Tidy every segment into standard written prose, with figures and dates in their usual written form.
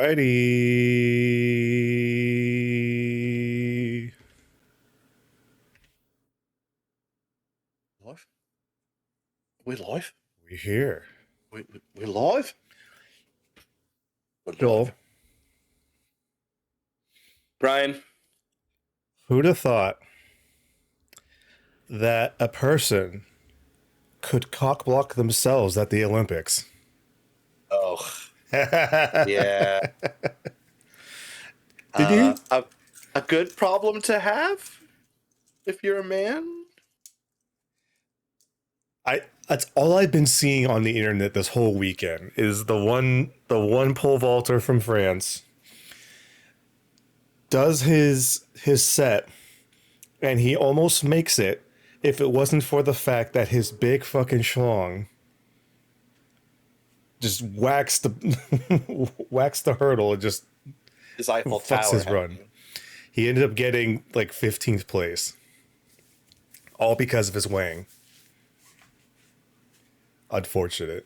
Alrighty. Live? We live? We're here. We live? We're Joel, live. Brian, who'd have thought that a person could cock block themselves at the Olympics? oh yeah, Did you? a good problem to have if you're a man. That's all I've been seeing on the internet this whole weekend is the one pole vaulter from France does his set and he almost makes it if it wasn't for the fact that his big fucking schlong just whacks the whacks the hurdle and just His Eiffel fucks Tower his run. He ended up getting like 15th place, all because of his wang. Unfortunate.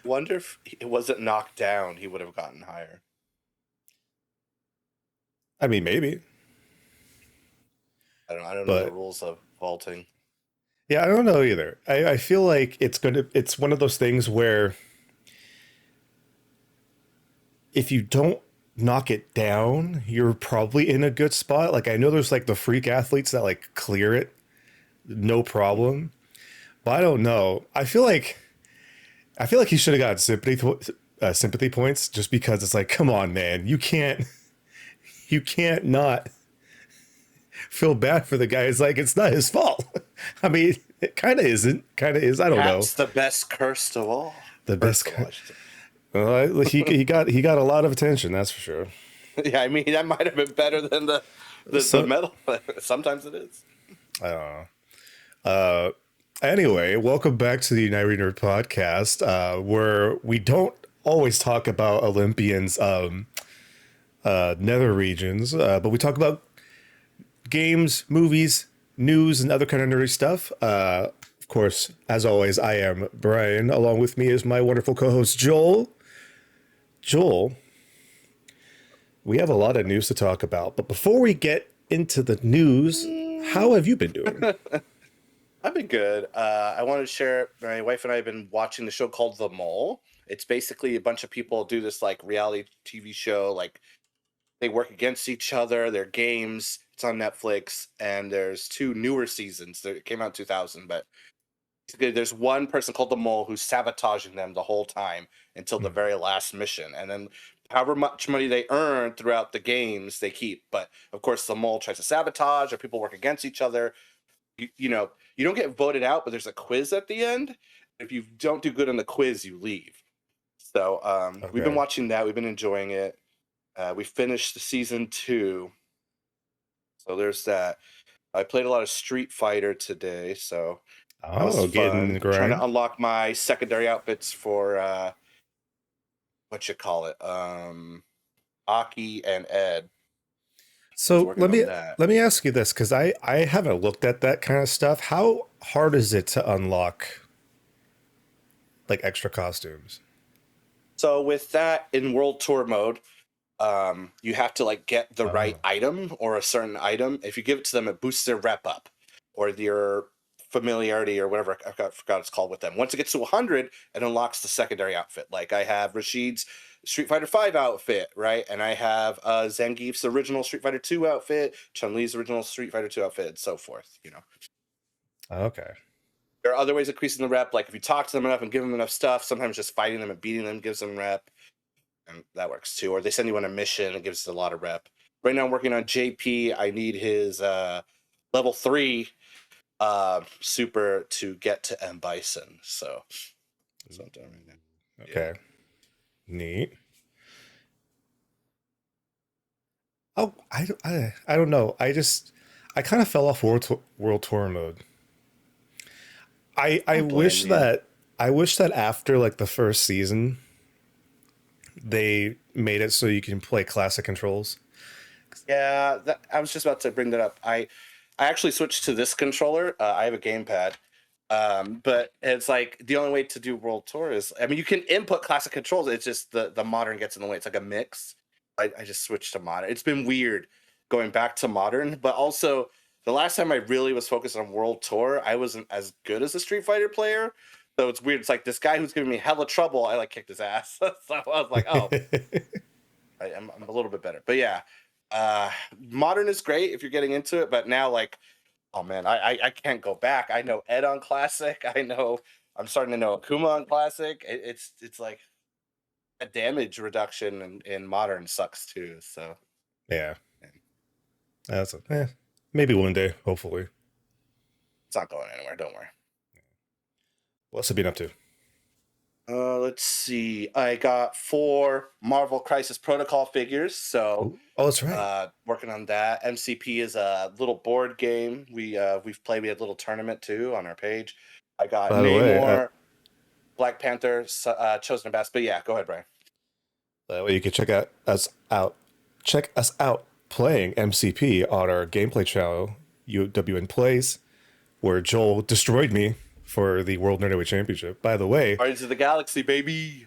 Wonder if it wasn't knocked down, he would have gotten higher. I mean, maybe. I don't know the rules of vaulting. Yeah, I don't know either. I feel like it's one of those things where if you don't knock it down, you're probably in a good spot. Like I know there's like the freak athletes that like clear it no problem. But I don't know. I feel like he should have gotten sympathy points just because it's like, come on, man, you can't not feel bad for the guy. It's like it's not his fault. I mean, it kind of isn't. Kind of is. I don't know. That's the best cursed of all. The best. He got a lot of attention. That's for sure. Yeah, I mean that might have been better than the medal. Sometimes it is. I don't know. Anyway, welcome back to the United Nerd podcast, where we don't always talk about Olympians' nether regions, but we talk about games, movies, news, and other kind of nerdy stuff. Of course, as always, I am Brian. Along with me is my wonderful co-host, Joel. Joel, we have a lot of news to talk about, but before we get into the news, how have you been doing? I've been good. I wanted to share, my wife and I have been watching the show called The Mole. It's basically a bunch of people do this like reality TV show. Like they work against each other, their games. It's on Netflix, and there's 2 newer seasons. It came out in 2000, but basically there's one person called The Mole who's sabotaging them the whole time until the very last mission. And then however much money they earn throughout the games, they keep. But of course, The Mole tries to sabotage, or people work against each other. You know, you don't get voted out, but there's a quiz at the end. If you don't do good on the quiz, you leave. So We've been watching that. We've been enjoying it. We finished the season 2. So there's that. I played a lot of Street Fighter today, so that was getting in the grind. Trying to unlock my secondary outfits for what you call it, Aki and Ed. So let me ask you this, because I haven't looked at that kind of stuff. How hard is it to unlock like extra costumes? So with that in World Tour mode, you have to like get the right item or a certain item. If you give it to them, it boosts their rep up or their familiarity or whatever. I forgot it's called with them. Once it gets to 100, it unlocks the secondary outfit. Like I have Rashid's Street Fighter 5 outfit, right? And I have Zangief's original Street Fighter 2 outfit, Chun-Li's original Street Fighter 2 outfit, and so forth, you know. Okay. There are other ways of increasing the rep, like if you talk to them enough and give them enough stuff, sometimes just fighting them and beating them gives them rep, and that works too. Or they send you on a mission, it gives a lot of rep. Right now I'm working on JP. I need his level 3 super to get to M. Bison, so that's what I'm doing right now. Okay. Yeah. Neat. Oh, I don't know. I kind of fell off World Tour mode. I wish that after like the first season they made it so you can play classic controls. Yeah, I was just about to bring that up. I actually switched to this controller. I have a gamepad. But it's like the only way to do World Tour is, I mean, you can input classic controls. It's just the modern gets in the way. It's like a mix. I just switched to modern. It's been weird going back to modern, but also the last time I really was focused on World Tour, I wasn't as good as a Street Fighter player. So it's weird. It's like this guy who's giving me hella trouble. I like kicked his ass. So I was like, oh, I'm a little bit better. But yeah, modern is great if you're getting into it. But now, like, oh man, I can't go back. I know Ed on Classic. I'm starting to know Akuma on Classic. It's like a damage reduction in modern sucks too. So Yeah. That's maybe one day, hopefully. it's not going anywhere. Don't worry. What's it been up to? Let's see. I got 4 Marvel Crisis Protocol figures. So Oh, that's right. working on that. MCP is a little board game. We've played. We had a little tournament too on our page. I got By the way, Namor, Black Panther, Chosen of Bast. But yeah, go ahead, Brian. that way you can check us out. Check us out playing MCP on our gameplay channel, UWN Plays, where Joel destroyed me for the World Nerdaway Championship. By the way, Guardians of the Galaxy, baby.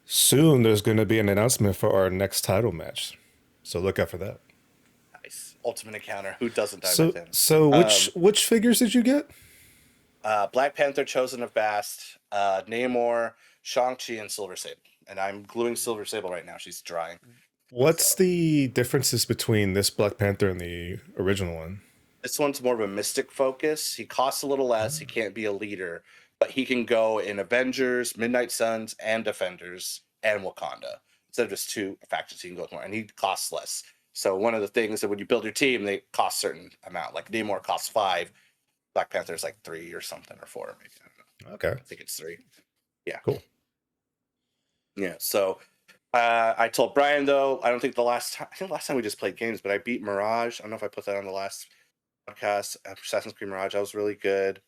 soon there's going to be an announcement for our next title match, so look out for that. Nice. Ultimate Encounter. Who doesn't die So, with him? so which figures did you get? Black Panther, Chosen of Bast, Namor, Shang-Chi, and Silver Sable. And I'm gluing Silver Sable right now. She's drying. What's the differences between this Black Panther and the original one? This one's more of a mystic focus. He costs a little less. He can't be a leader, but he can go in Avengers, Midnight Suns, and Defenders, and Wakanda. Instead of just 2 factions, he can go with more, and he costs less. So one of the things that when you build your team, they cost a certain amount. Like Namor costs 5, Black Panther's like 3 or something, or 4 maybe. I don't know. Okay, I think it's 3. Yeah. cool. Yeah. So I told Brian though, I think the last time we just played games, but I beat Mirage. I don't know if I put that on the last podcast. Assassin's Creed Mirage. That was really good.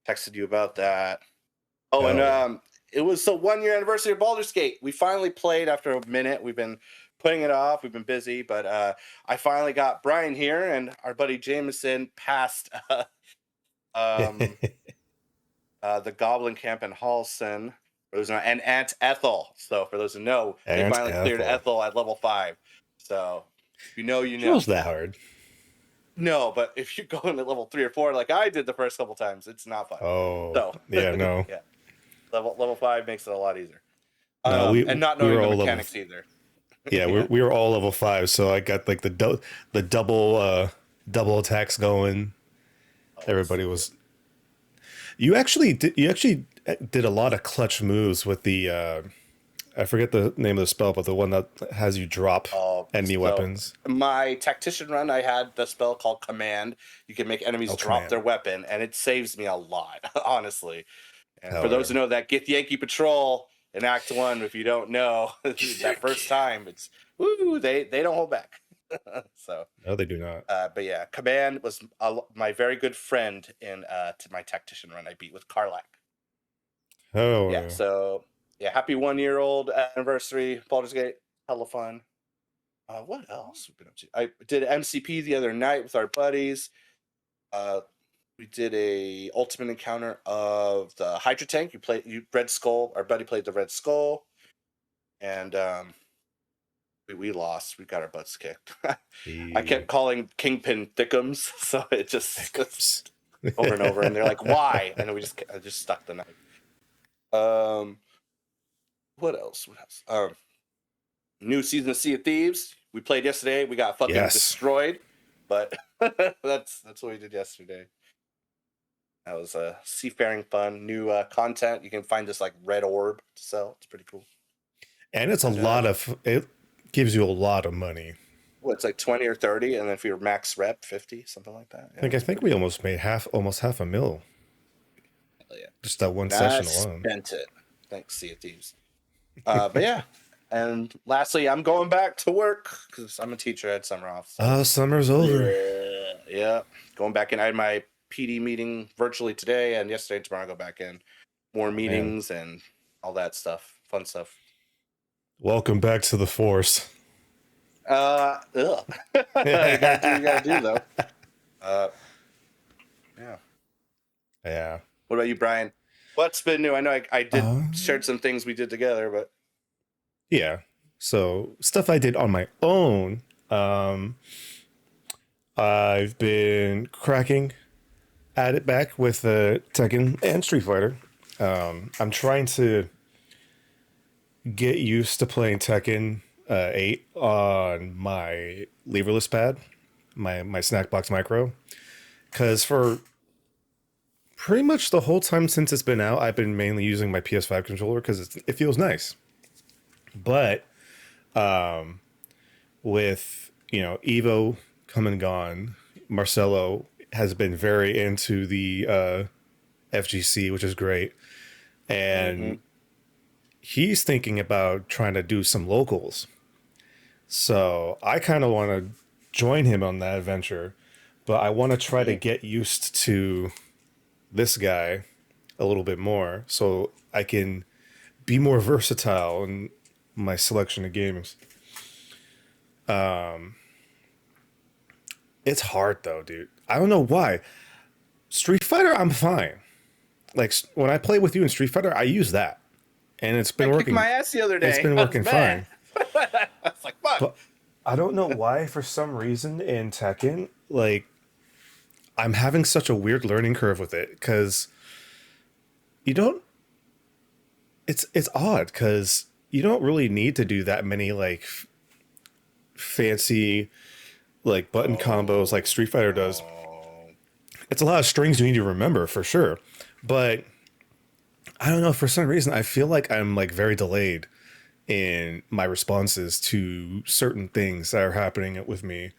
Texted you about that. Oh, and yeah. it was the 1-year anniversary of Baldur's Gate. We finally played after a minute. We've been putting it off. We've been busy, but I finally got Brian here, and our buddy Jameson passed the Goblin Camp in Halson. And Aunt Ethel. So for those who know, they Aunt finally cleared Ethel at level 5. So if you know, you know. It was that hard. No, but if you go into level 3 or 4, like I did the first couple times, it's not fun. Oh, So yeah, no. yeah, level 5 makes it a lot easier. No, And not knowing the mechanics either. Yeah, we were all level 5, so I got like the double attacks going. Everybody was. You actually did a lot of clutch moves with the. I forget the name of the spell, but the one that has you drop enemy weapons. My tactician run, I had the spell called Command. You can make enemies drop their weapon, and it saves me a lot, honestly. And for those who know that Gith Yankee Patrol in Act 1, if you don't know, that first time, it's woo, they don't hold back. So no, they do not. But yeah, Command was my very good friend in to my tactician run I beat with Karlak. Oh yeah. So yeah, happy 1-year-old anniversary, Baldur's Gate, hella fun. What else we've been up to? I did MCP the other night with our buddies. We did a ultimate encounter of the Hydra tank. You Red Skull. Our buddy played the Red Skull, and we lost. We got our butts kicked. I kept calling Kingpin Thickums, so it just over and over, and they're like, "Why?" And I just stuck the knife. What else? New season of Sea of Thieves. We played yesterday. We got fucking destroyed, but that's what we did yesterday. That was seafaring fun. New content. You can find this like red orb to sell. It's pretty cool. And it's it gives you a lot of money. Well, it's like 20 or 30, and then if you're max rep, 50, something like that. Yeah, I think we almost made almost half a mil. Hell yeah. Just that one session alone. Spent it. Thanks, Sea of Thieves. But yeah. And lastly, I'm going back to work because I'm a teacher. I had summer off. So. Oh, summer's over. Yeah. Going back in. I had my PD meeting virtually today, and yesterday and tomorrow I go back in. More meetings and all that stuff. Fun stuff. Welcome back to the force. Ugh. You gotta do though. Yeah. Yeah. What about you, Brian? What's been new? I know I did Um, shared some things we did together, but yeah. So stuff I did on my own. Um, I've been cracking at it back with Tekken and Street Fighter. I'm trying to get used to playing Tekken 8 on my leverless pad, my Snackbox Micro, because for pretty much the whole time since it's been out, I've been mainly using my PS5 controller because it feels nice. But with Evo come and gone, Marcelo has been very into the FGC, which is great, mm-hmm. and he's thinking about trying to do some locals. So I kind of want to join him on that adventure, but I want to try to Mm-hmm. get used to this guy a little bit more so I can be more versatile in my selection of games. It's hard though, dude. I don't know why. Street Fighter, I'm fine. Like when I play with you in Street Fighter, I use that, and it's I been kicked working. my ass the other It's day. been I was working mad. fine. I was like, fuck. But I don't know why, for some reason in Tekken, like I'm having such a weird learning curve with it because you don't. It's odd because you don't really need to do that many like fancy like button combos like Oh, Street Fighter does. oh. It's a lot of strings you need to remember for sure, but I don't know, for some reason I feel like I'm like very delayed in my responses to certain things that are happening with me.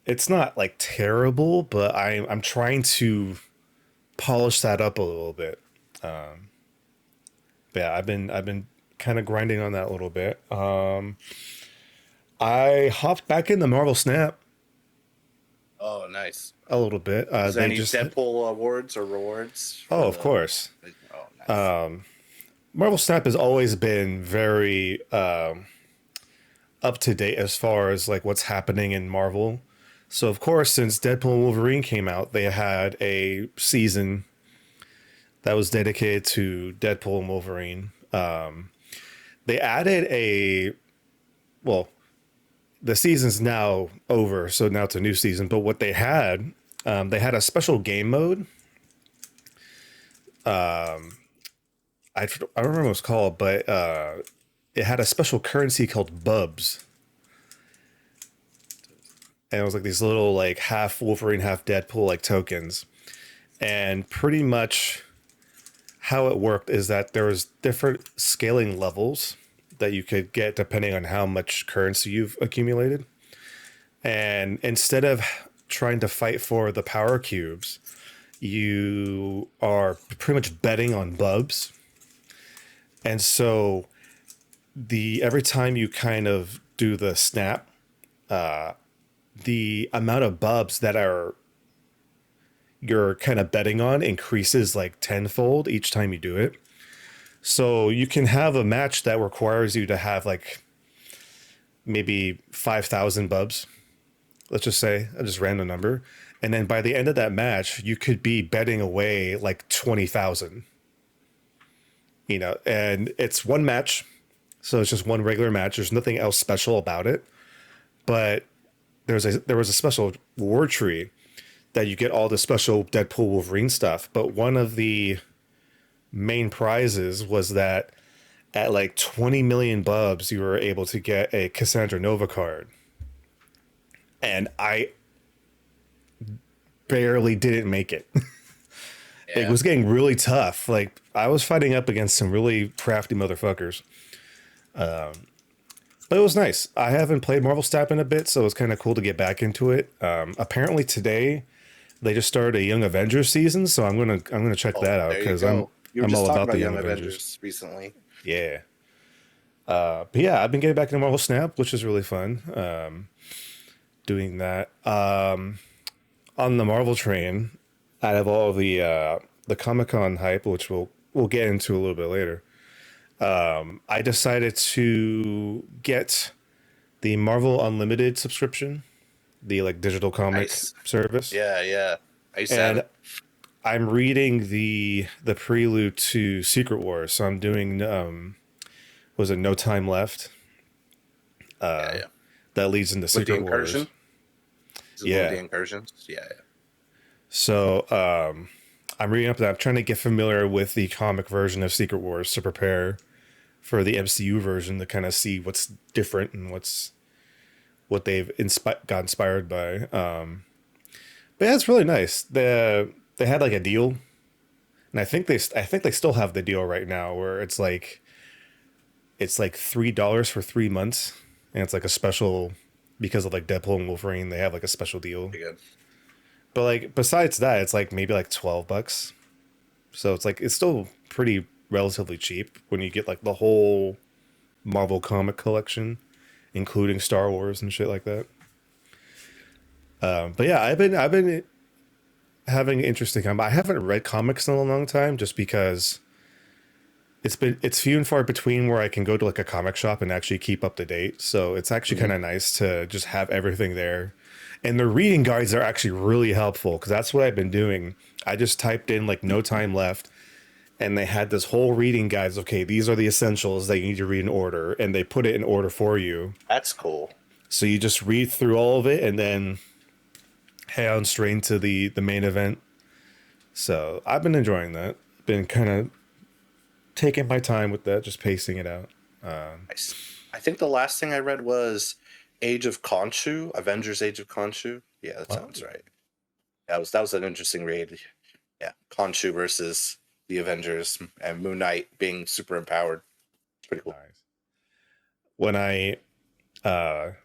It's not like terrible, but I'm trying to polish that up a little bit. But yeah, I've been kind of grinding on that a little bit. I hopped back in the Marvel Snap Oh, nice. a little bit. Is there They any just Deadpool awards or rewards for Oh, of the? course. Oh, nice. Marvel Snap has always been very up to date as far as like what's happening in Marvel. So of course, since Deadpool and Wolverine came out, they had a season that was dedicated to Deadpool and Wolverine. They added a well, the season's now over, so now it's a new season. But what they had a special game mode. I don't remember what it was called, but it had a special currency called Bubs, and it was like these little like half Wolverine, half Deadpool like tokens. And pretty much how it worked is that there was different scaling levels that you could get depending on how much currency you've accumulated. And instead of trying to fight for the power cubes, you are pretty much betting on Bubs. And so the every time you kind of do the snap, the amount of Bubs that are you're kind of betting on increases like tenfold each time you do it. So you can have a match that requires you to have like maybe 5,000 Bubs. Let's just say a just random number. And then by the end of that match, you could be betting away like 20,000, and it's one match. So it's just one regular match. There's nothing else special about it. But there was a special reward tree that you get all the special Deadpool Wolverine stuff. But one of the main prizes was that at like 20 million Bubs, you were able to get a Cassandra Nova card. And I barely didn't make it. It Yeah. was getting really tough. Like I was fighting up against some really crafty motherfuckers. But it was nice. I haven't played Marvel Snap in a bit, so it's kind of cool to get back into it. Apparently today they just started a Young Avengers season, so I'm gonna check Oh, that out there you because go. You were I'm just all talking about the about Young Young Avengers. Avengers recently. Yeah. But yeah, I've been getting back into Marvel Snap, which is really fun. Doing that on the Marvel train. Out of all the Comic Con hype, which we'll get into a little bit later, I decided to get the Marvel Unlimited subscription, the like digital comic Nice. service. Yeah, yeah. I used to have And it. I'm reading the prelude to Secret Wars, so I'm doing was it No Time Left? Yeah, yeah. That leads into With the Secret Wars. incursion, this is one of the Yeah. incursions. Yeah, yeah. So I'm reading up that. I'm trying to get familiar with the comic version of Secret Wars to prepare for the MCU version to kind of see what's different and what they've got inspired by. But yeah, it's really nice. They had like a deal, and I think they still have the deal right now where it's like $3 for 3 months, and it's like a special because of like Deadpool and Wolverine. They have like a special deal. Pretty good. But like besides that, it's like maybe like $12. So it's like it's still pretty relatively cheap when you get like the whole Marvel comic collection, including Star Wars and shit like that. But yeah, I've been having an interesting time. I haven't read comics in a long time just because it's few and far between where I can go to like a comic shop and actually keep up to date. So it's actually kind of nice to just have everything there. And the reading guides are actually really helpful because that's what I've been doing. I just typed in like No Time Left, and they had this whole reading guides. Okay, these are the essentials that you need to read in order, and they put it in order for you. That's cool. So you just read through all of it and then head on straight into the main event. So I've been enjoying that. Been kind of taking my time with that, just pacing it out. Nice. I think the last thing I read was Age of Khonshu, Avengers Age of Khonshu. Yeah, that sounds right. That was an interesting read. Yeah, Khonshu versus the Avengers and Moon Knight being super empowered. Pretty cool. Nice.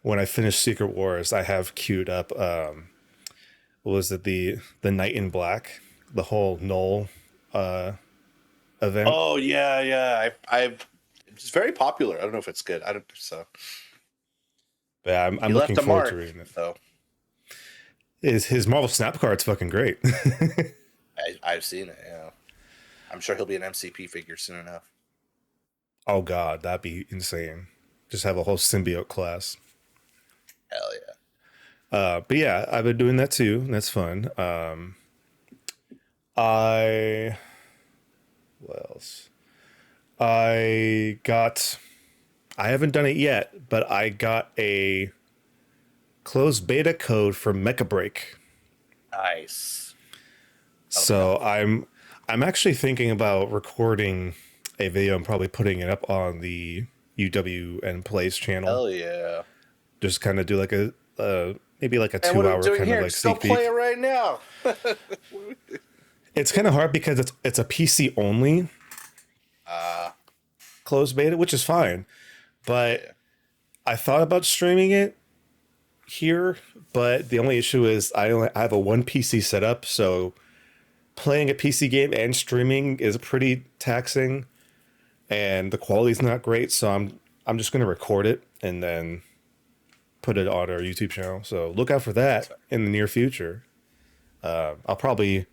When I finish Secret Wars, I have queued up what was it, the Knight in Black, the whole Null event. Oh yeah, yeah. I've it's very popular. I don't know if it's good. I don't so. But yeah, I'm He looking left a forward to mark, reading it. though. His Marvel Snap card's fucking great. I've seen it. Yeah, I'm sure he'll be an MCP figure soon enough. Oh god, that'd be insane. Just have a whole symbiote class. Hell yeah. But yeah, I've been doing that too. And that's fun. I what else? I got. I haven't done it yet, but I got a closed beta code for Mecha Break. Nice. So I'm actually thinking about recording a video and probably putting it up on the UWN Plays channel. Hell yeah. Just kind of do like a maybe like a And what are 2 we hour doing kind here? of like Just go sneak peek. play it right now. It's kind of hard because it's a PC only closed beta, which is fine. But Yeah. I thought about streaming it here, but the only issue is I have a one PC setup, so playing a PC game and streaming is pretty taxing, and the quality's not great. So I'm just gonna record it and then put it on our YouTube channel. So look out for that in the near future. I'll probably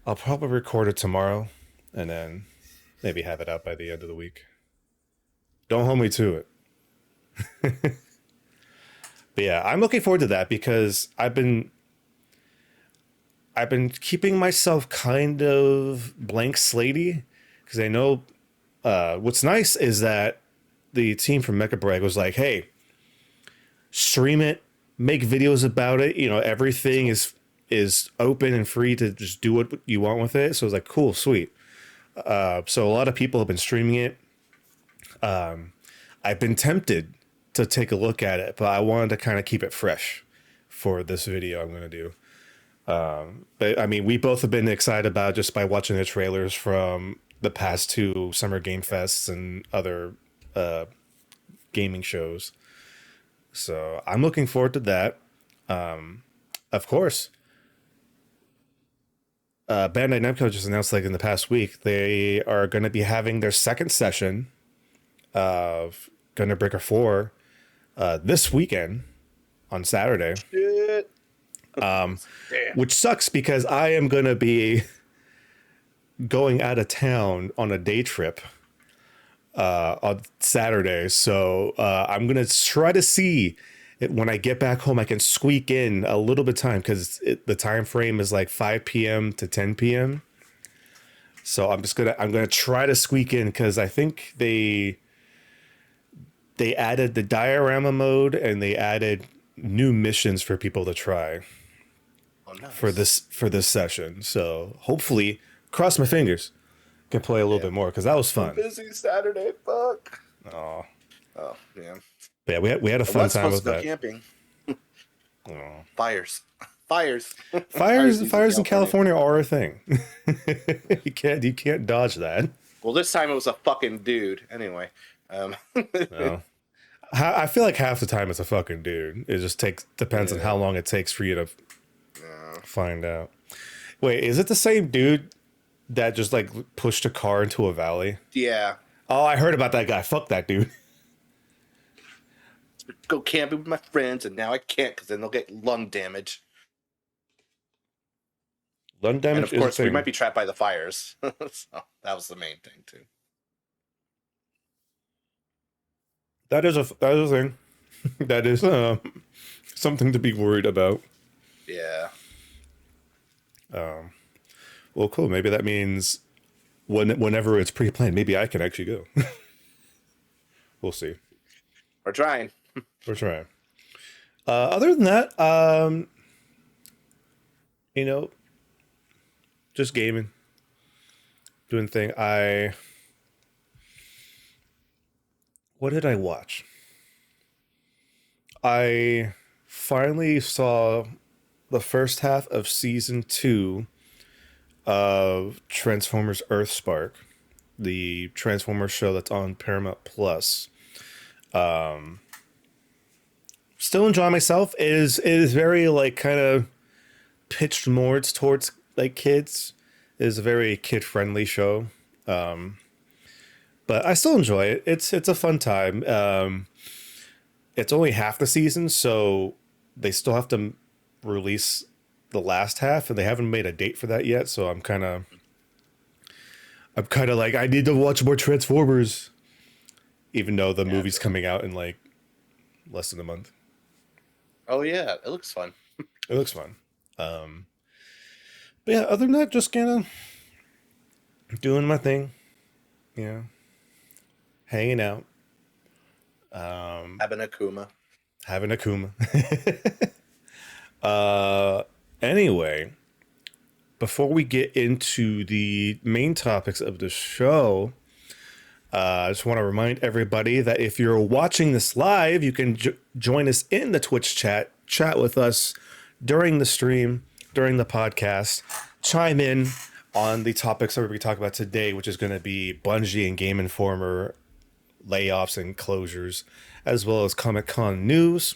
record it tomorrow, and then maybe have it out by the end of the week. Don't hold me to it. But yeah, I'm looking forward to that because I've been keeping myself kind of blank slatey because I know what's nice is that the team from Mecha Brag was like, "Hey, stream it, make videos about it. You know, everything is open and free to just do what you want with it." So I was like, "Cool, sweet." So a lot of people have been streaming it. I've been tempted to take a look at it, but I wanted to kind of keep it fresh for this video I'm going to do. But I mean, we both have been excited about it just by watching the trailers from the past two Summer Game Fests and other gaming shows. So I'm looking forward to that. Of course, Bandai Namco just announced, like in the past week, they are going to be having their second session of Gunner Breaker 4 this weekend on Saturday. Shit. Which sucks because I am going to be going out of town on a day trip on Saturday. So I'm going to try to see when I get back home, I can squeak in a little bit of time because the time frame is like 5 p.m. to 10 p.m. So I'm gonna try to squeak in because I think they added the diorama mode and they added new missions for people to try Oh, nice. for this session. So hopefully, cross my fingers, can play a little Yeah. bit more because that was I'm fun. busy Saturday. Fuck. Oh, Oh, yeah. but yeah, we had a I fun was time supposed with to go that. camping. Oh. Fires. Fires. Fire Fires season, fires in California. California are a thing. Yeah. You can't dodge that. Well, this time it was a fucking dude. Anyway. No. I feel like half the time it's a fucking dude. It just depends on Yeah. how long it takes for you to Yeah. find out. Wait, is it the same dude that just like pushed a car into a valley? Yeah. Oh, I heard about that guy. Fuck that dude. Go camping with my friends, and now I can't because then they'll get lung damage. Lung And damage of is a course, we thing. might be trapped by the fires. So that was the main thing, too. That is a thing. That is something to be worried about. Yeah. Well, cool. Maybe that means whenever it's pre-planned, maybe I can actually go. We'll see. We're trying. We're trying. Other than that, you know, just gaming, doing thing. What did I watch? I finally saw the first half of season 2 of Transformers Earthspark, the Transformers show that's on Paramount Plus. Still enjoying myself. It is very like kind of pitched more towards like kids. It is a very kid friendly show. But I still enjoy it. It's a fun time. It's only half the season, so they still have to release the last half, and they haven't made a date for that yet. So I'm kind of like I need to watch more Transformers, even though the Yeah. movie's coming out in like less than a month. Oh, yeah. It looks fun. It looks fun. But yeah, other than that, just kind of doing my thing, you know, hanging out, Having a Kuma. having a Kuma. Anyway, before we get into the main topics of the show, I just want to remind everybody that if you're watching this live, you can join us in the Twitch chat with us during the stream, during the podcast, chime in on the topics that we're going to talk about today, which is going to be Bungie and Game Informer layoffs and closures, as well as Comic-Con news.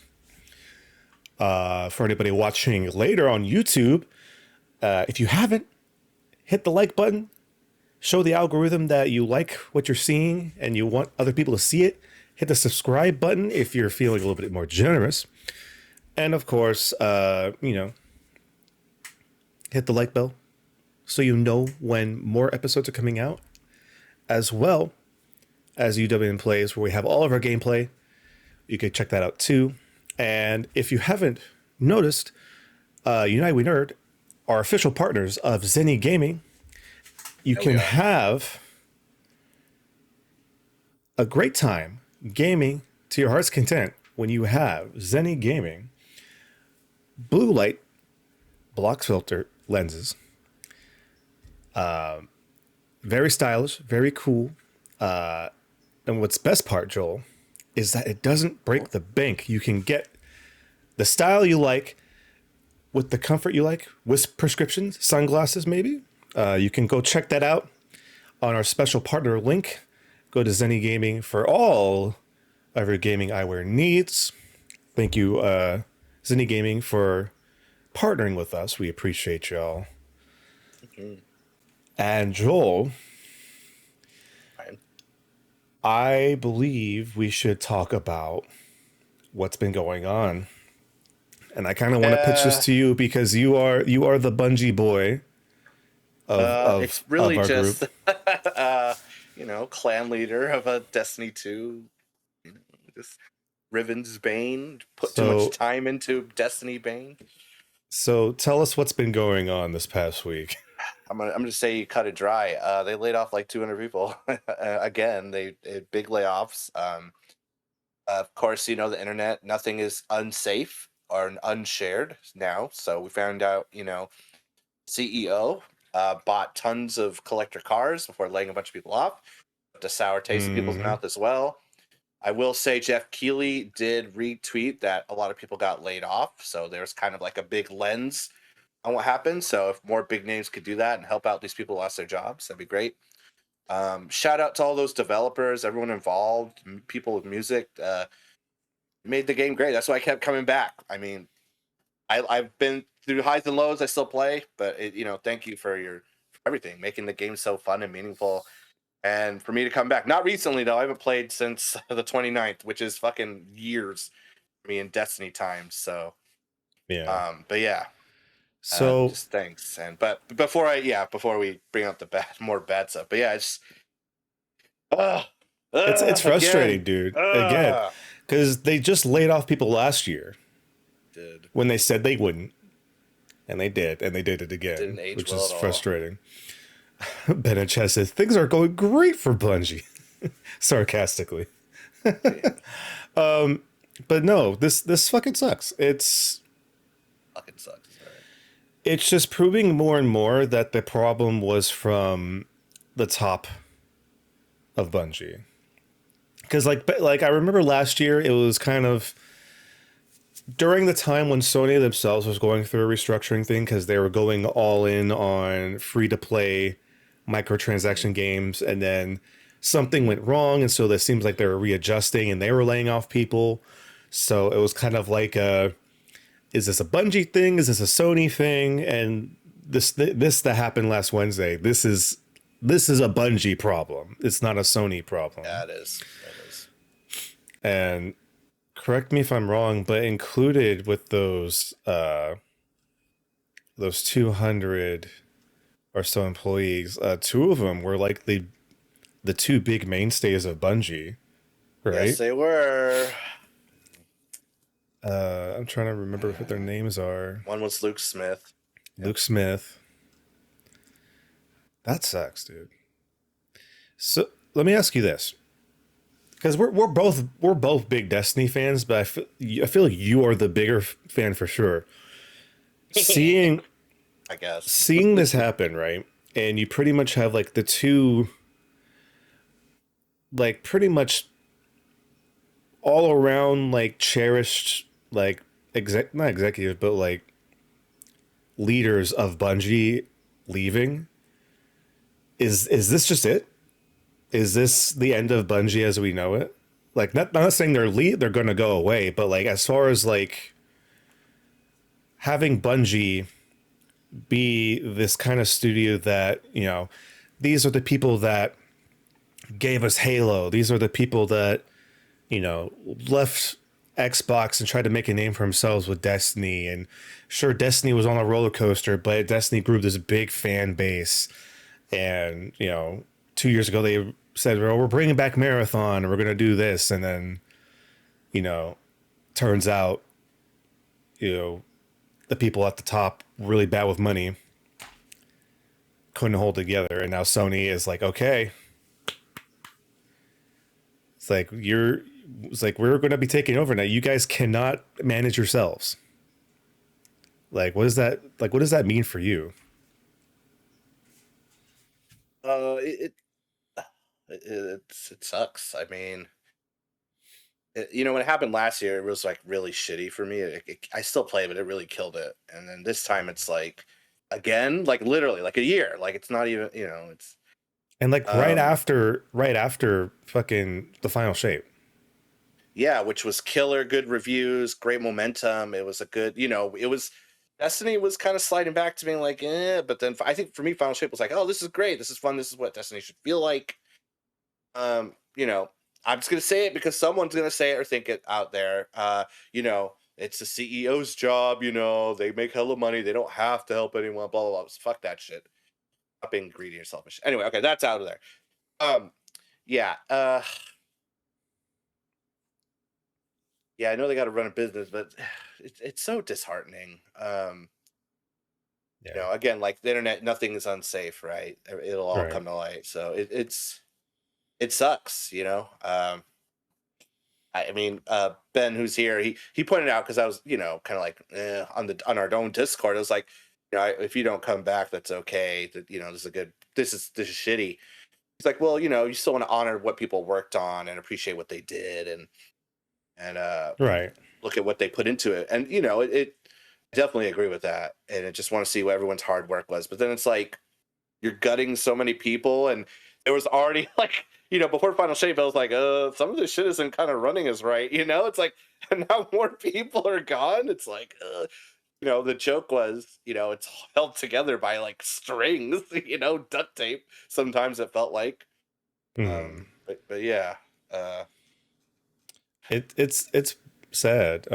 For anybody watching later on YouTube, if you haven't, hit the like button. Show the algorithm that you like what you're seeing and you want other people to see it. Hit the subscribe button if you're feeling a little bit more generous. And of course, hit the like bell so you know when more episodes are coming out, as well as UWN Plays, where we have all of our gameplay. You can check that out too. And if you haven't noticed, United We Nerd are official partners of Zenny Gaming. You can have a great time gaming to your heart's content when you have Zenny Gaming blue light blocks filter lenses. Very stylish, very cool. And what's best part, Joel, is that it doesn't break the bank. You can get the style you like with the comfort you like with prescriptions, sunglasses maybe. You can go check that out on our special partner link. Go to Zenny Gaming for all of your gaming eyewear needs. Thank you, Zenny Gaming, for partnering with us. We appreciate y'all. Mm-hmm. And Joel, Fine. I believe we should talk about what's been going on. And I kind of want to pitch this to you because you are the Bungie boy It's of really our just, group. clan leader of a Destiny 2. Just Riven's Bane, put too much So time into Destiny Bane. so tell us what's been going on this past week. I'm gonna say you cut it dry. They laid off like 200 people again. They big layoffs. Of course, you know the internet. Nothing is unsafe or unshared now. So we found out, CEO bought tons of collector cars before laying a bunch of people off. The sour taste in people's Hmm. mouth as well. I will say Jeff Keighley did retweet that a lot of people got laid off. So there's kind of like a big lens on what happened. So if more big names could do that and help out these people who lost their jobs, that'd be great. Shout out to all those developers, everyone involved, people with music. Made the game great. That's why I kept coming back. I mean, I've been through highs and lows. I still play, but thank you for for everything, making the game so fun and meaningful. And for me to come back, not recently though. I haven't played since the 29th, which is fucking years for me in Destiny times. So, Yeah. but yeah, So just thanks. And but before we bring up the more bad stuff, but yeah, it's it's frustrating, again, dude. Again, because they just laid off people last year did when they said they wouldn't, and they did it didn't again, age which well is at all. frustrating. Ben and Chess says things are going great for Bungie, sarcastically. Yeah, But no, this fucking sucks. fucking sucks. All right. It's just proving more and more that the problem was from the top of Bungie. Because like I remember last year, it was kind of during the time when Sony themselves was going through a restructuring thing because they were going all in on free to play microtransaction games, and then something went wrong, and so it seems like they were readjusting and they were laying off people. So it was kind of like is this a Bungie thing? Is this a Sony thing? And this that happened last Wednesday. This is a Bungie problem. It's not a Sony Yeah, problem. it is. It is. And correct me if I'm wrong, but included with those 200 or so employees, two of them were like the two big mainstays of Bungie, Yes, right? they were. I'm trying to remember what their names are. One was Luke Smith. Yep. Luke Smith. That sucks, dude. So let me ask you this, because we're both big Destiny fans, but I feel like you are the bigger fan for sure. Seeing I guess. seeing this happen, right? And you pretty much have like the two, like pretty much all around like cherished like not executives, but like leaders of Bungie leaving. Is this just it? Is this the end of Bungie as we know it? Like not saying they're gonna go away, but like as far as like having Bungie be this kind of studio that, these are the people that gave us Halo. These are the people that, left Xbox and tried to make a name for themselves with Destiny. And sure, Destiny was on a roller coaster, but Destiny grew this big fan base. And, 2 years ago, they said, well, we're bringing back Marathon and we're going to do this. And then, you know, turns out, the people at the top really bad with money couldn't hold together. And now Sony is like, okay, it's like we're going to be taking over now. You guys cannot manage yourselves. Like, what is that? Like, what does that mean for you? It it sucks. I mean, when it happened last year, it was like really shitty for me. I still play, but it really killed it. And then this time, it's like again, like literally, like a year. Like it's not even, it's And like um right after fucking the final shape. yeah, which was killer, good reviews, great momentum. It was a good, it was Destiny was kind of sliding back to being like, but then I think for me, Final Shape was like, oh, this is great, this is fun, this is what Destiny should feel like. Um, you know, I'm just gonna say it because someone's gonna say it or think it out there. It's the CEO's job, they make hella money, they don't have to help anyone, blah blah blah. Fuck that shit. Not being greedy or selfish. Anyway, okay, that's out of there. Um, yeah, yeah, I know they got to run a business, but it's so disheartening. You Yeah. know, again, like the internet, nothing is unsafe, right? It'll all Right. come to light. So it sucks, you know. I mean, Ben, who's here, he pointed out because I was, you know, kind of like on our own Discord. I was like, you know, if you don't come back, that's okay. That you know, this is shitty. He's like, well, you know, you still want to honor what people worked on and appreciate what they did, and Right. look at what they put into it. And you know, it I definitely agree with that. And I just want to see what everyone's hard work was. But then it's like you're gutting so many people, and there was already like, you know, before Final Shape, I was like, some of this shit isn't kind of running as right, you know. It's like, and now more people are gone. It's like, you know, the joke was, you know, it's held together by like strings, you know, duct tape. Sometimes it felt like, Hmm. but yeah, uh, It's sad.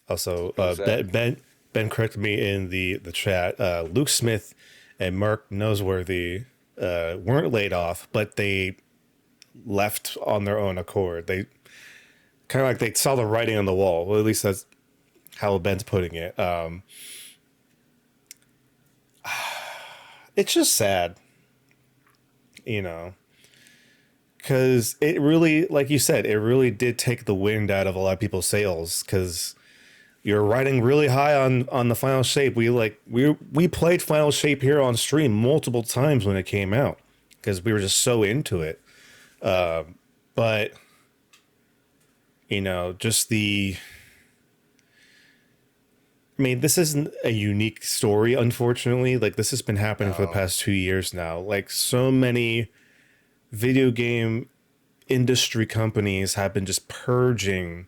Also, who's that? Ben corrected me in the chat. Luke Smith and Mark Noseworthy weren't laid off, but they left on their own accord. They kind of like they saw the writing on the wall. Well, at least that's how Ben's putting it. It's just sad, you know, because it really, like you said, it really did take the wind out of a lot of people's sails. Because you're riding really high on the Final Shape. We played Final Shape here on stream multiple times when it came out because we were just so into it. But you know, just the I mean, this isn't a unique story, unfortunately. Like, this has been happening for the No, past 2 years now. Like, so many video game industry companies have been just purging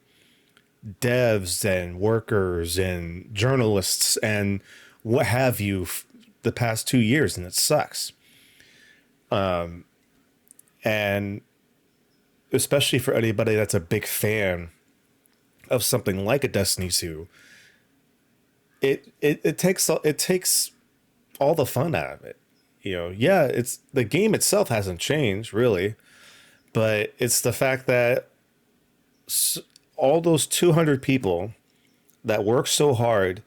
devs and workers and journalists and what have you the past 2 years, and it sucks. And especially for anybody that's a big fan of something like a Destiny 2, it takes all the fun out of it. You know, yeah, it's the game itself hasn't changed really, but it's the fact that all those 200 people that worked so hard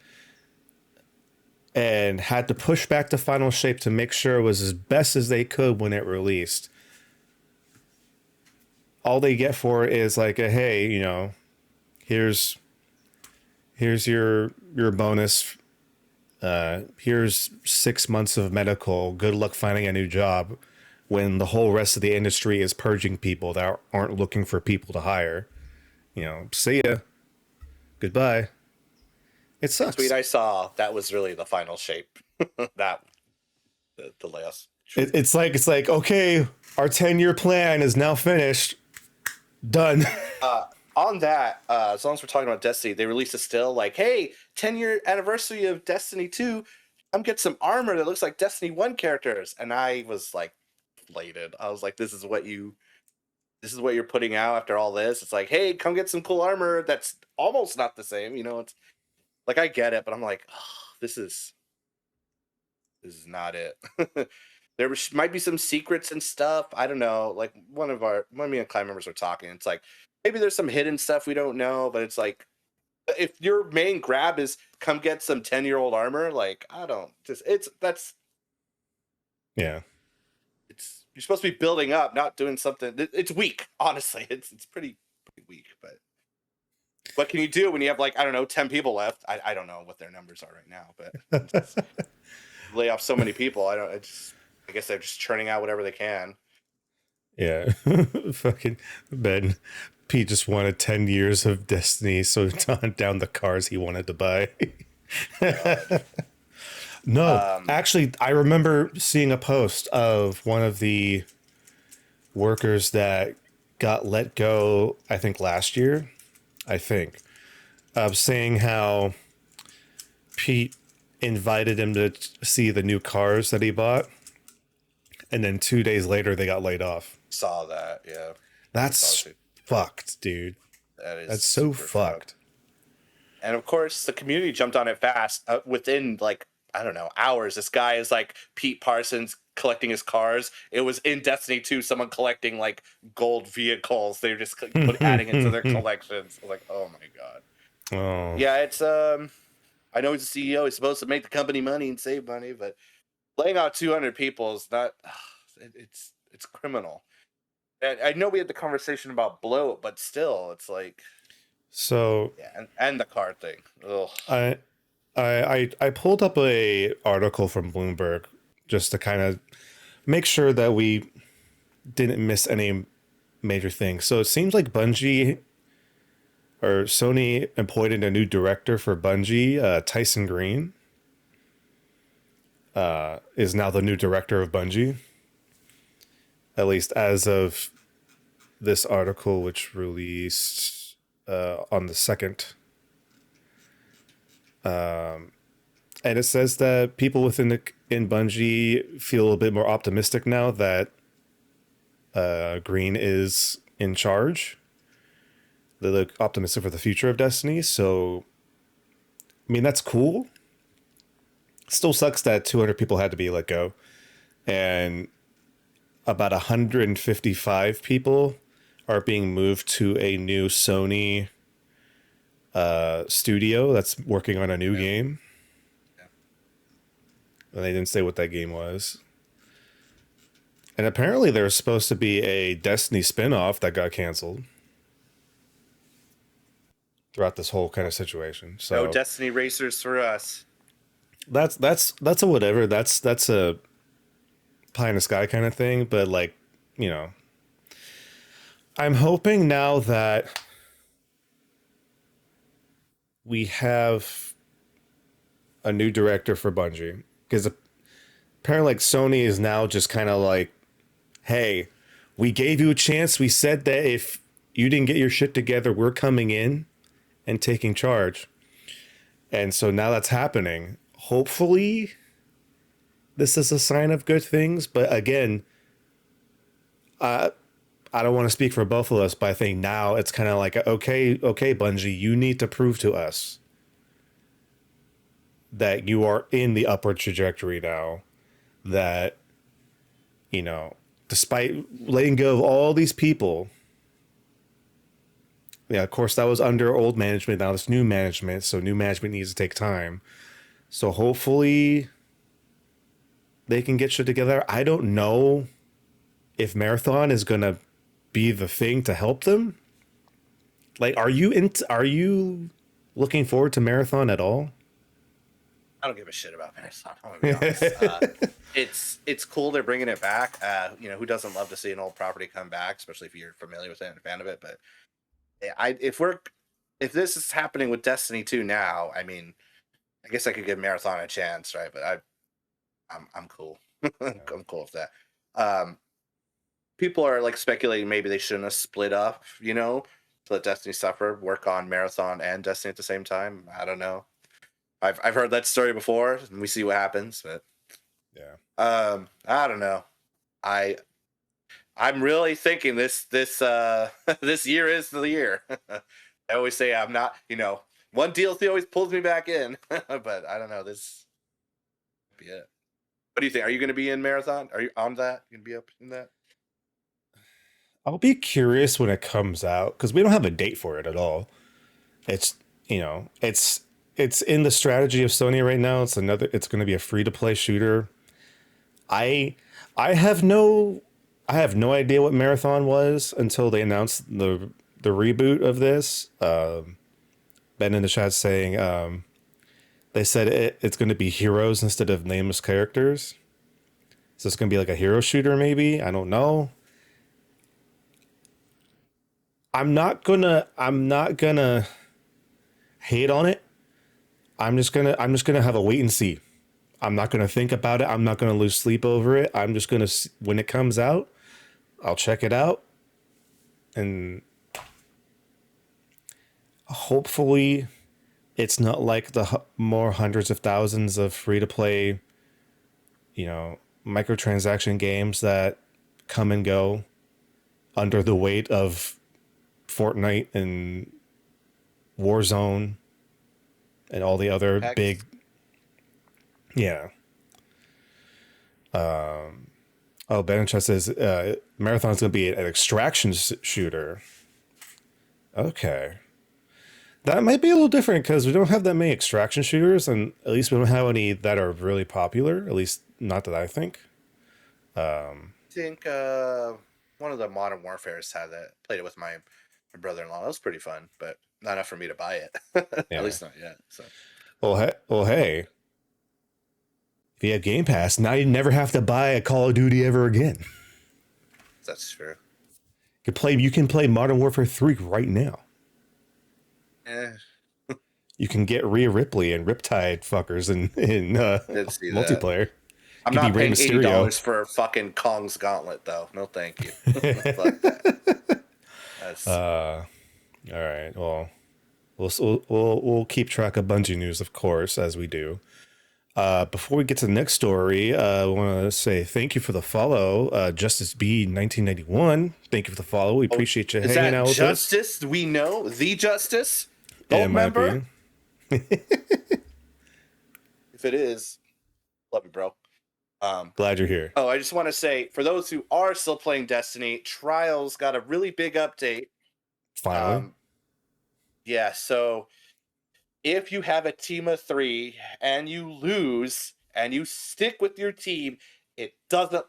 and had to push back the Final Shape to make sure it was as best as they could when it released. All they get for it is like a hey, you know, here's your bonus. Here's 6 months of medical. Good luck finding a new job. When the whole rest of the industry is purging people that aren't looking for people to hire. You know, see ya. Goodbye. It the tweet sucks. I saw, that was really the Final Shape. That the last tweet. It's like okay, our 10-year plan is now finished. Done. Uh, on that, as long as we're talking about Destiny, they released a still like, hey, 10-year anniversary of Destiny 2. Come get some armor that looks like Destiny 1 characters. And I was like elated. I was like, this is what you're putting out after all this. It's like, hey, come get some cool armor that's almost not the same. You know, it's like I get it, but I'm like, oh, this is not it. Might be some secrets and stuff. I don't know. Like one of me and Clan members were talking. It's like maybe there's some hidden stuff we don't know, but it's like if your main grab is come get some 10-year-old armor, like I don't just Yeah. it's you're supposed to be building up, not doing something. It's weak, honestly. It's pretty weak. But what can you do when you have like I don't know 10 people left? I don't know what their numbers are right now, but just lay off so many people. I guess they're just churning out whatever they can. Yeah. Fucking Ben. Pete just wanted 10 years of Destiny, so down the cars he wanted to buy. Yeah. No, actually, I remember seeing a post of one of the workers that got let go, I think last year, I think, of saying how Pete invited him to see the new cars that he bought. And then 2 days later, they got laid off. Saw that. Yeah. Saw That's too. fucked, dude. That is That's so super fucked. fucked. And of course, the community jumped on it fast within like I don't know, hours. This guy is like Pete Parsons collecting his cars. It was in Destiny 2, someone collecting like gold vehicles. They're just adding it to their collections. I was like, oh my god. Oh, Yeah, it's I know he's a CEO. He's supposed to make the company money and save money, but laying out 200 people is not. It's criminal. And I know we had the conversation about bloat, but still, it's like, so yeah, and the card thing. Ugh. I pulled up a article from Bloomberg just to kind of make sure that we didn't miss any major things. So it seems like Bungie or Sony appointed a new director for Bungie. Tyson Green is now the new director of Bungie, at least as of this article, which released on the 2nd. And it says that people in Bungie feel a little bit more optimistic now that Green is in charge. They look optimistic for the future of Destiny. So, I mean, that's cool. Still sucks that 200 people had to be let go. And about 155 people are being moved to a new Sony studio that's working on a new game. Yeah. And they didn't say what that game was. And apparently there's supposed to be a Destiny spinoff that got canceled throughout this whole kind of situation. So No Destiny racers for us. that's a whatever. That's a pie in the sky kind of thing. But like, you know, I'm hoping now that we have a new director for Bungie, because apparently like Sony is now just kind of like, hey, we gave you a chance. We said that if you didn't get your shit together, we're coming in and taking charge. And so now that's happening. Hopefully this is a sign of good things. But again, I don't want to speak for both of us, but I think now it's kind of like, okay, Bungie, you need to prove to us that you are in the upward trajectory now, that, you know, despite letting go of all these people, yeah, of course, that was under old management. Now it's new management. So new management needs to take time. So hopefully they can get shit together. I don't know if Marathon is going to be the thing to help them. Like, are you looking forward to Marathon at all? I don't give a shit about Marathon. I'm gonna be honest. It's cool they're bringing it back. You know, who doesn't love to see an old property come back, especially if you're familiar with it and a fan of it. But if this is happening with Destiny 2 now, I mean, I guess I could give Marathon a chance, right? But I'm cool. I'm cool with that. People are like speculating maybe they shouldn't have split up, you know, to let Destiny suffer, work on Marathon and Destiny at the same time. I don't know. I've heard that story before, and we see what happens. But Yeah. I don't know. I'm really thinking this this year is the year. I always say I'm not. You know, one DLC always pulls me back in, but I don't know. This be it. What do you think? Are you going to be in Marathon? Are you on that? You going to be up in that? I'll be curious when it comes out, because we don't have a date for it at all. It's, you know, it's in the strategy of Sony right now. It's going to be a free to play shooter. I I have no idea what Marathon was until they announced the reboot of this. Ben in the chat saying they said it's going to be heroes instead of nameless characters. So it's going to be like a hero shooter, maybe. I don't know. I'm not gonna hate on it. I'm just gonna have a wait and see. I'm not gonna think about it. I'm not gonna lose sleep over it. I'm just gonna, when it comes out, I'll check it out, and hopefully it's not like the more hundreds of thousands of free to play, you know, microtransaction games that come and go under the weight of Fortnite and Warzone and all the other Apex. big, Yeah. Oh, Benchett says Marathon's going to be an extraction shooter. Okay. That might be a little different because we don't have that many extraction shooters, and at least we don't have any that are really popular. At least not that I think. I think one of the Modern Warfares had that. Played it with my brother-in-law. That was pretty fun, but not enough for me to buy it. At Yeah. least not yet. So Well, hey. If you have Game Pass, now you never have to buy a Call of Duty ever again. that's true. You can play Modern Warfare 3 right now. Eh, You can get Rhea Ripley and Riptide fuckers in didn't see that. multiplayer. I'm You can be not Rey paying Mysterio. $80 for fucking Kong's Gauntlet though. No, thank you. Fuck that. That's All right. Well, we'll keep track of Bungie news, of course, as we do. Before we get to the next story, I want to say thank you for the follow, Justice B 1991. Thank you for the follow. We appreciate you is hanging that out with us. Justice? We know the Justice. It Don't might remember. be. If it is, love you, bro. Glad you're here. Oh, I just want to say, for those who are still playing Destiny, Trials got a really big update. Finally. Yeah, so if you have a team of 3 and you lose and you stick with your team, it doesn't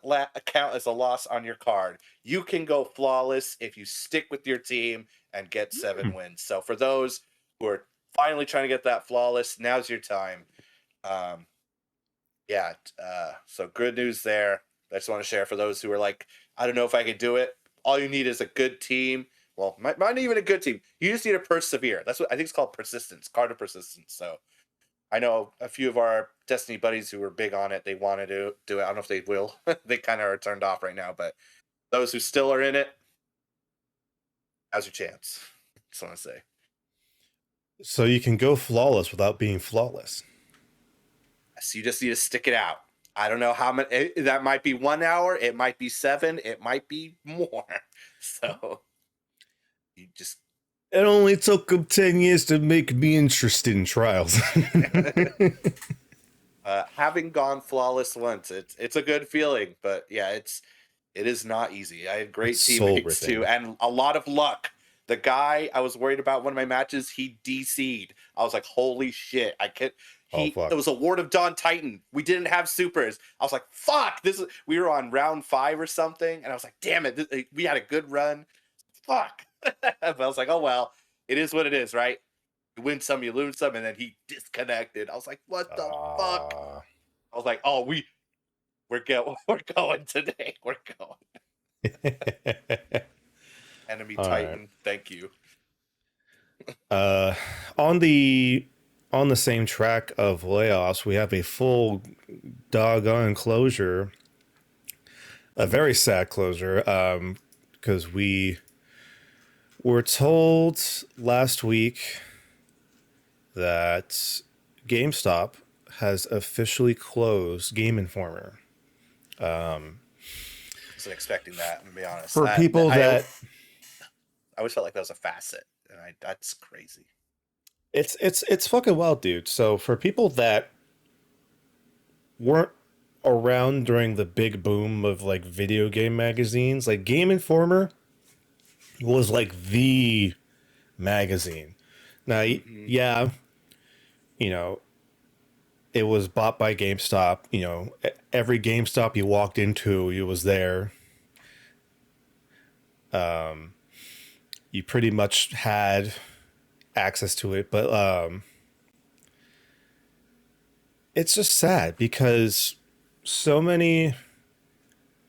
count as a loss on your card. You can go flawless if you stick with your team and get 7 wins. So for those who are finally trying to get that flawless, now's your time. So good news there. I just want to share for those who are like, I don't know if I could do it. All you need is a good team. Well, not even a good team. You just need to persevere. That's what I think it's called, persistence, card of persistence. So I know a few of our Destiny buddies who were big on it. They wanted to do it. I don't know if they will. They kind of are turned off right now. But those who still are in it, how's your chance? Just want to say. So you can go flawless without being flawless. So you just need to stick it out. I don't know how many. That might be 1 hour. It might be 7. It might be more. So you just. It only took them 10 years to make me interested in Trials. Having gone flawless once, it's a good feeling, but yeah, it is not easy. I had great teammates too, and a lot of luck. The guy I was worried about one of my matches, he DC'd. I was like, holy shit! It was a Ward of Dawn Titan. We didn't have supers. I was like, fuck! We were on round 5 or something, and I was like, damn it! We had a good run. Fuck! But I was like, oh well, it is what it is, right? You win some, you lose some, and then he disconnected. I was like, what the fuck? I was like, oh, we're going today. We're going. Enemy Titan, right. Thank you. On the same track of layoffs, we have a full doggone closure. A very sad closure, because we were told last week that GameStop has officially closed Game Informer. I wasn't expecting that, to be honest. For people I always felt like that was a facet, and that's crazy. It's fucking wild, dude. So for people that weren't around during the big boom of like video game magazines, like Game Informer was like the magazine. Now, yeah, you know, it was bought by GameStop. You know, every GameStop you walked into, it was there. You pretty much had access to it, but it's just sad because so many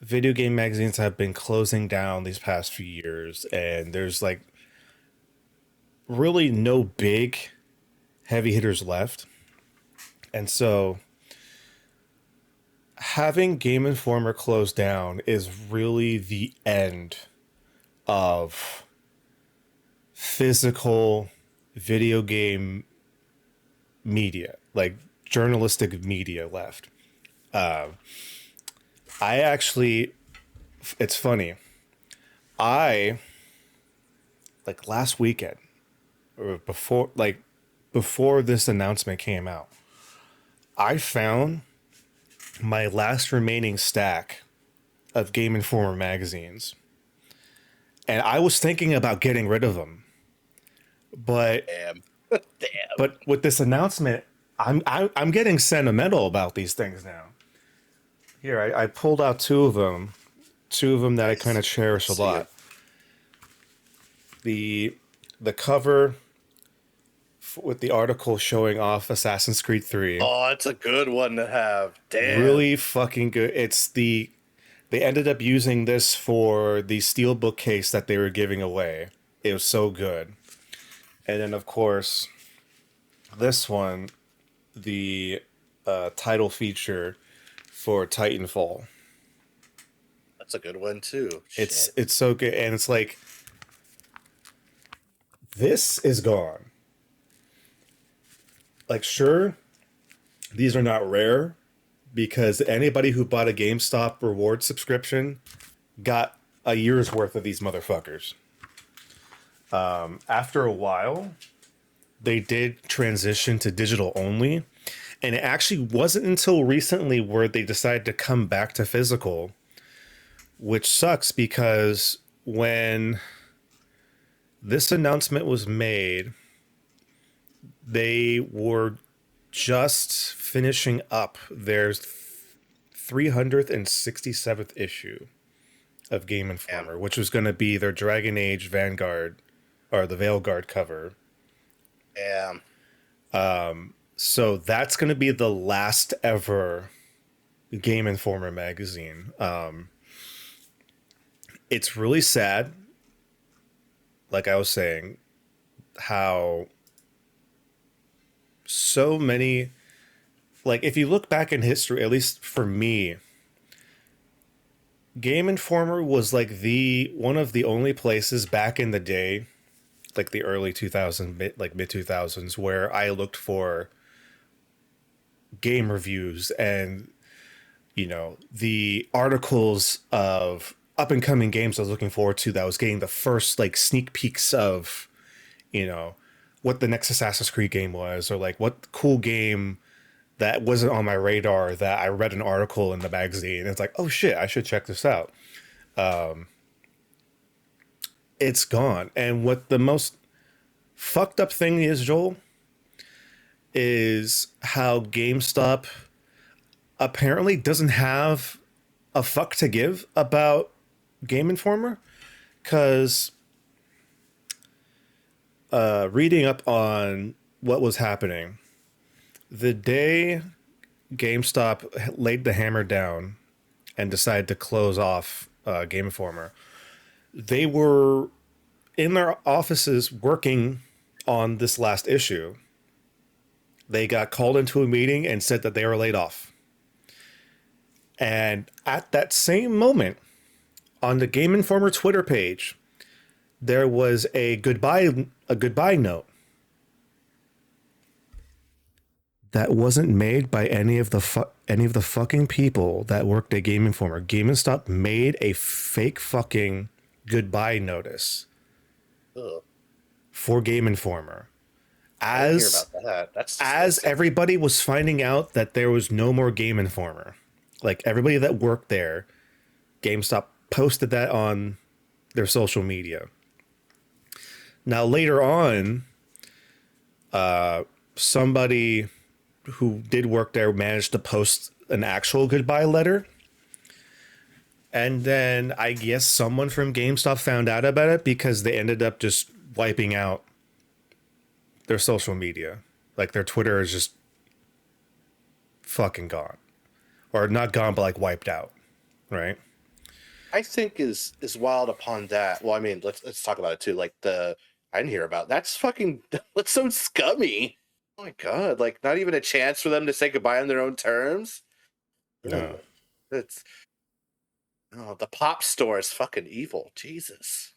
video game magazines have been closing down these past few years, and there's like really no big heavy hitters left. And so having Game Informer closed down is really the end of physical video game media, like journalistic media left. It's funny. I, like last weekend, or before this announcement came out, I found my last remaining stack of Game Informer magazines, and I was thinking about getting rid of them, but Damn. Damn. with this announcement, I'm getting sentimental about these things now. Here, I pulled out two of them that I kind Nice. of cherish a See it. lot. The the cover with the article showing off Assassin's Creed 3, Oh, it's a good one to have. Damn. really fucking good. They ended up using this for the steelbook case that they were giving away. It was so good. And then of course, this one, the title feature for Titanfall. That's a good one too. It's so good, and it's like this is gone. Like, sure, these are not rare because anybody who bought a GameStop reward subscription got a year's worth of these motherfuckers. After a while, they did transition to digital only, and it actually wasn't until recently where they decided to come back to physical, which sucks because when this announcement was made, they were just finishing up their 367th issue of Game Informer, Damn. which was going to be their Dragon Age Vanguard or the Veilguard cover. Damn. So that's going to be the last ever Game Informer magazine. It's really sad, like I was saying, how so many, like if you look back in history, at least for me, Game Informer was like the one of the only places back in the day, like the early 2000s, like mid 2000s, where I looked for game reviews and, you know, the articles of up and coming games I was looking forward to, that was getting the first like sneak peeks of, you know, what the next Assassin's Creed game was, or like what cool game that wasn't on my radar that I read an article in the magazine. It's like, oh shit, I should check this out. It's gone. And what the most fucked up thing is, Joel, is how GameStop apparently doesn't have a fuck to give about Game Informer. Because reading up on what was happening, the day GameStop laid the hammer down and decided to close off Game Informer, they were in their offices working on this last issue. They got called into a meeting and said that they were laid off. And at that same moment, on the Game Informer Twitter page, there was a goodbye note that wasn't made by any of the fucking people that worked at Game Informer. GameStop made a fake fucking goodbye notice Ugh. for Game Informer. I didn't hear about that. That's As disgusting. everybody was finding out that there was no more Game Informer, like everybody that worked there, GameStop posted that on their social media. Now later on, somebody who did work there managed to post an actual goodbye letter. And then I guess someone from GameStop found out about it because they ended up just wiping out their social media. Like their Twitter is just fucking gone. Or not gone, but like wiped out. Right? I think is wild upon that. Well, I mean, let's talk about it too. Like I didn't hear about that's fucking that's so scummy. Oh my god! Like not even a chance for them to say goodbye on their own terms. No. Ugh. It's the pop store is fucking evil. Jesus.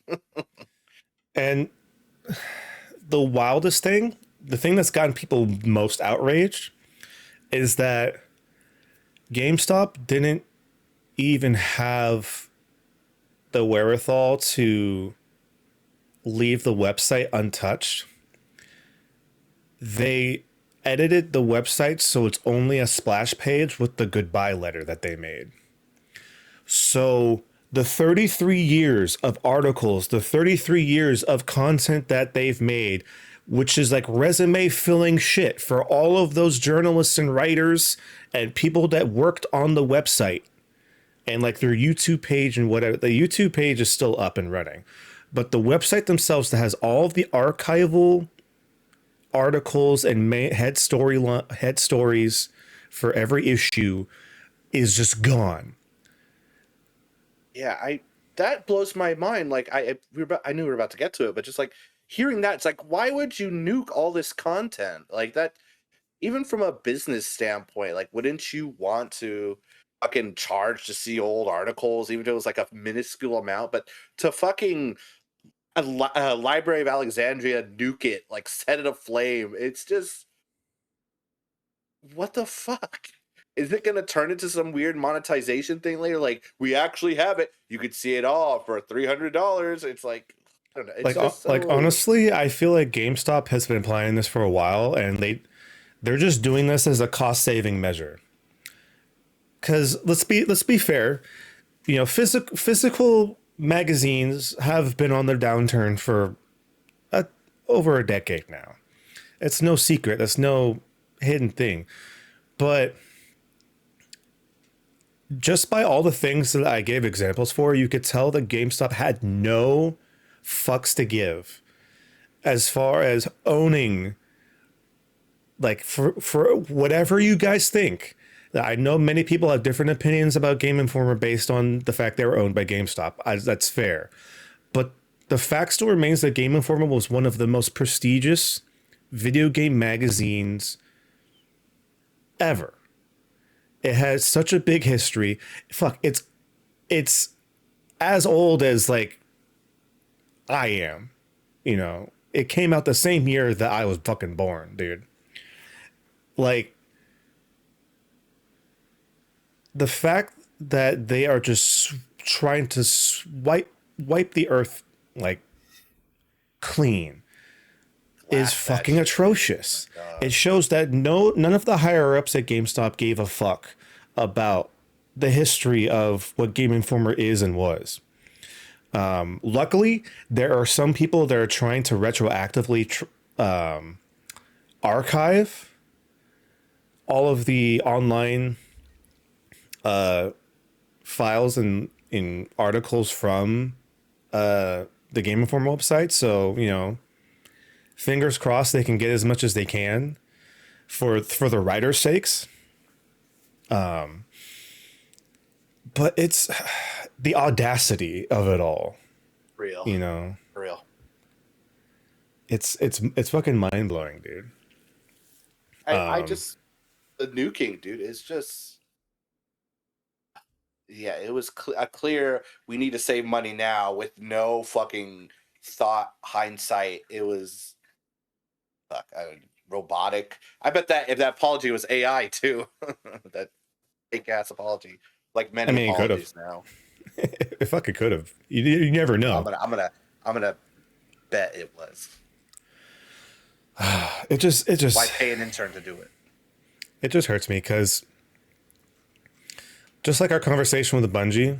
And the wildest thing, the thing that's gotten people most outraged, is that GameStop didn't even have the wherewithal to leave the website untouched. They edited the website so it's only a splash page with the goodbye letter that they made. So the 33 years of articles, the 33 years of content that they've made, which is like resume filling shit for all of those journalists and writers and people that worked on the website and like their YouTube page and whatever. The YouTube page is still up and running, but the website themselves that has all of the archival articles and head stories for every issue is just gone. Yeah, I that blows my mind. Like I knew we were about to get to it, but just like hearing that, it's like, why would you nuke all this content like that? Even from a business standpoint, like, wouldn't you want to fucking charge to see old articles, even if it was like a minuscule amount? But to fucking a Library of Alexandria nuke it, like set it aflame, it's just, what the fuck? Is it gonna turn into some weird monetization thing later? Like, we actually have it. You could see it all for $300. It's like, I don't know. It's Like just so... like honestly, I feel like GameStop has been planning this for a while, and they're just doing this as a cost saving measure. Because let's be fair, you know, physical magazines have been on their downturn for over a decade now. It's no secret. That's no hidden thing. But just by all the things that I gave examples for, you could tell that GameStop had no fucks to give as far as owning, like, for whatever you guys think. I know many people have different opinions about Game Informer based on the fact they were owned by GameStop. That's fair. But the fact still remains that Game Informer was one of the most prestigious video game magazines ever. It has such a big history. Fuck, it's as old as like I am. You know, it came out the same year that I was fucking born, dude. Like, the fact that they are just trying to wipe the earth like clean is fucking atrocious. Oh, it shows that none of the higher ups at GameStop gave a fuck about the history of what Game Informer is and was. Luckily, there are some people that are trying to retroactively archive all of the online files and in articles from the Game Informer website. So, you know, fingers crossed they can get as much as they can for the writers' sakes. But it's the audacity of it all. Real. You know. Real. It's fucking mind blowing, dude. I just, the nuking, dude, is just, yeah, it was a clear, we need to save money now with no fucking thought, hindsight. It was, fuck, robotic. I bet that if that apology was AI too, that fake ass apology, like many apologies now. It fucking could have. You never know. I'm gonna bet it was. It just why pay an intern to do it? It just hurts me because just like our conversation with Bungie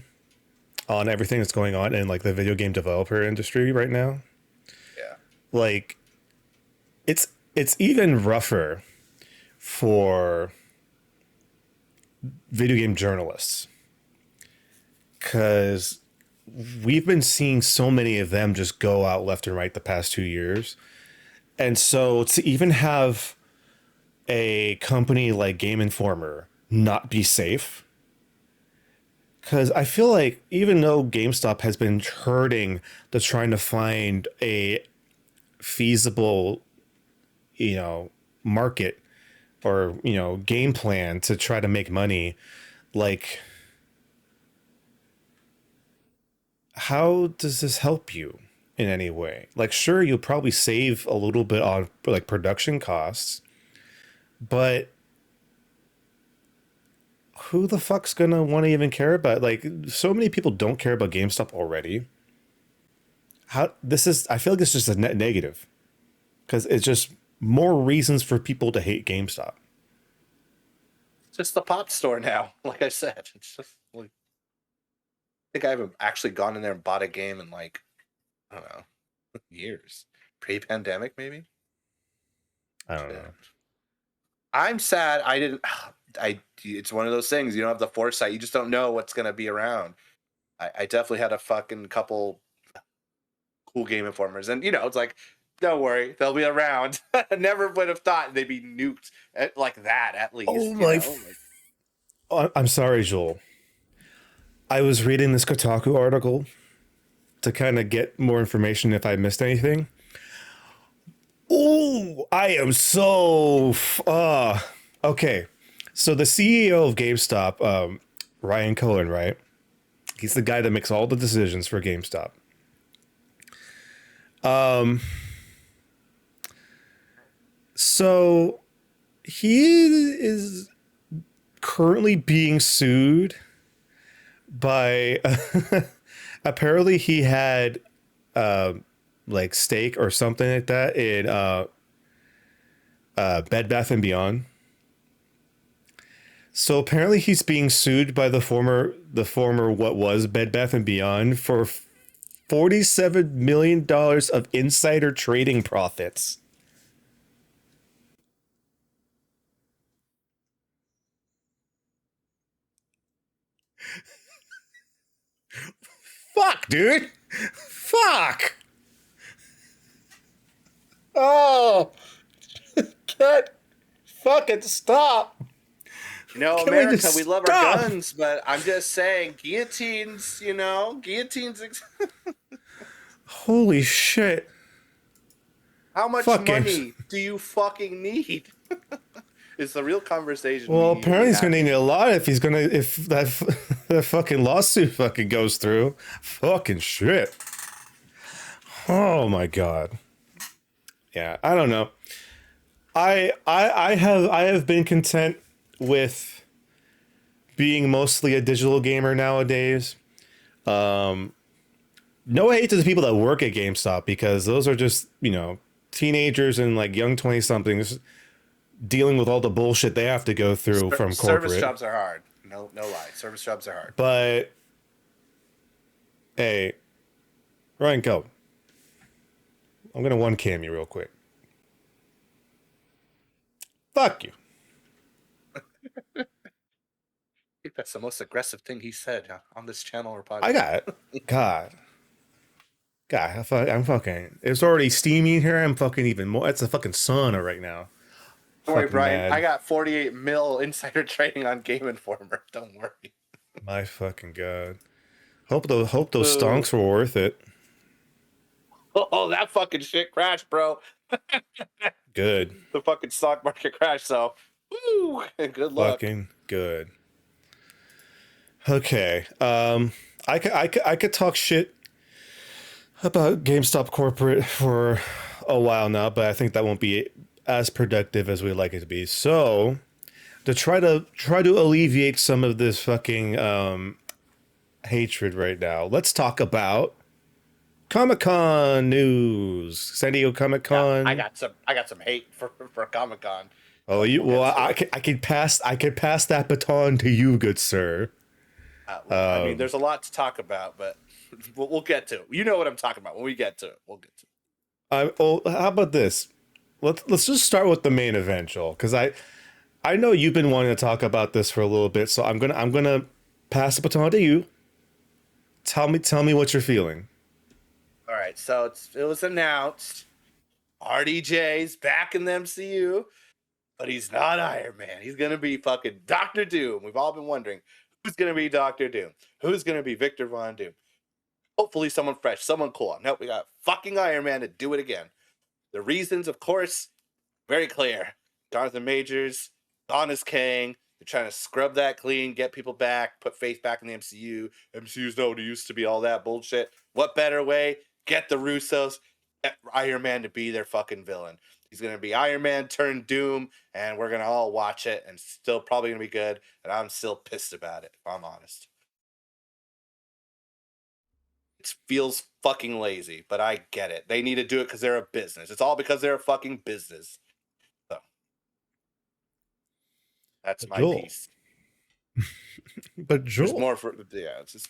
on everything that's going on in like the video game developer industry right now. Yeah. Like it's even rougher for video game journalists because we've been seeing so many of them just go out left and right the past 2 years. And so to even have a company like Game Informer not be safe, because I feel like even though GameStop has been hurting to trying to find a feasible, you know, market or, you know, game plan to try to make money, like, how does this help you in any way? Like, sure, you'll probably save a little bit on like production costs, but who the fuck's gonna want to even care about? Like, so many people don't care about GameStop already. I feel like this is just a net negative because it's just more reasons for people to hate GameStop. It's just the pop store now. Like I said, it's just like I think I haven't actually gone in there and bought a game in like I don't know years. Pre-pandemic, maybe. I don't Shit. know. I'm sad. I didn't. I. It's one of those things. You don't have the foresight. You just don't know what's gonna be around. I definitely had a fucking couple cool Game Informers, and it's like, don't worry, they'll be around. I never would have thought they'd be nuked like that. At Oh least, my! Like, I'm sorry, Joel. I was reading this Kotaku article to kind of get more information if I missed anything. Oh, I am so okay. So the CEO of GameStop, Ryan Cohen, right? He's the guy that makes all the decisions for GameStop. So he is currently being sued by apparently he had like stake or something like that in Bed Bath and Beyond. So apparently he's being sued by the former what was Bed Bath and Beyond for $47 million of insider trading profits. Fuck, dude. Fuck. Oh, can't fucking stop. Can we America, we just love our stop? guns, but I'm just saying, guillotines. Guillotines. Holy shit. How much Fuck games. money do you fucking need? It's the real conversation we Well, need to apparently be he's gonna having. need a lot if that that fucking lawsuit fucking goes through. Fucking shit. Oh my god. Yeah, I don't know. I have been content with being mostly a digital gamer nowadays. No hate to the people that work at GameStop because those are just, teenagers and like young 20 somethings dealing with all the bullshit they have to go through from Service corporate. jobs are hard. No, no lie. Service jobs are hard. But hey, Ryan, go. I'm gonna one cam you real quick. Fuck you. I think that's the most aggressive thing he said on this channel or I podcast. got it. God. God, I'm fucking. It's already steamy in here. I'm fucking even more. It's a fucking sauna right now. Don't worry, Fucking Brian. I mad. got 48 mil insider trading on Game Informer. Don't worry. My fucking god. Hope those Boo. stonks were worth it. Oh, that fucking shit crashed, bro. Good. The fucking stock market crashed. So, woo. Good luck. Fucking good. Okay. I could talk shit about GameStop corporate for a while now, but I think that won't be as productive as we'd like it to be. So, to try to alleviate some of this fucking hatred right now, let's talk about Comic-Con news. San Diego Yeah, I Comic-Con. got some hate for Comic Con, Oh, but you we'll well, get to I it. could I could pass that baton to you, good sir. I mean, there's a lot to talk about, but we'll get to it. You know what I'm talking about. When we get to it, we'll get to it. How about this? Let's just start with the main event, Joel, because I know you've been wanting to talk about this for a little bit, so I'm gonna pass the baton to you. Tell me what you're feeling. All right, so it was announced RDJ's back in the MCU, but he's not Iron Man. He's gonna be fucking Doctor Doom. We've all been wondering who's gonna be Doctor Doom, who's gonna be Victor Von Doom. Hopefully, someone fresh, someone cool. Nope, we got fucking Iron Man to do it again. The reasons, of course, very clear. Jonathan Majors, Don is Kang. They're trying to scrub that clean, get people back, put faith back in the MCU. MCU's not what it used to be, all that bullshit. What better way? Get the Russos, get Iron Man to be their fucking villain. He's going to be Iron Man turned Doom, and we're going to all watch it, and still probably going to be good. And I'm still pissed about it, if I'm honest. It feels fucking lazy, but I get it. They need to do it because they're a business. It's all because they're a fucking business. That's But my Joel. piece. But There's Joel. more for yeah. It's just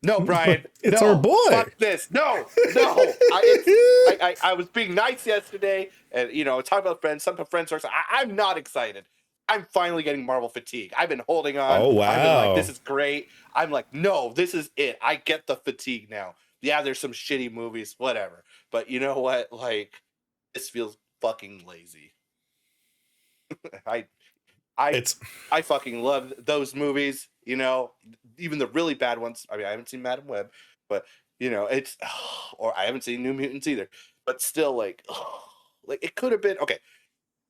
no, Brian. It's our No, boy. fuck this. No, no. I was being nice yesterday, and talking about friends. Some friends are. I'm not excited. I'm finally getting Marvel fatigue. I've been holding on. Oh I've been like, this wow. is great. I'm like, no, this is it. I get the fatigue now. Yeah, there's some shitty movies, whatever. But you know what? Like, this feels fucking lazy. I I It's I fucking love those movies, even the really bad ones. I mean, I haven't seen Madam Web, but it's or I haven't seen New Mutants either. But still, like it could have been okay.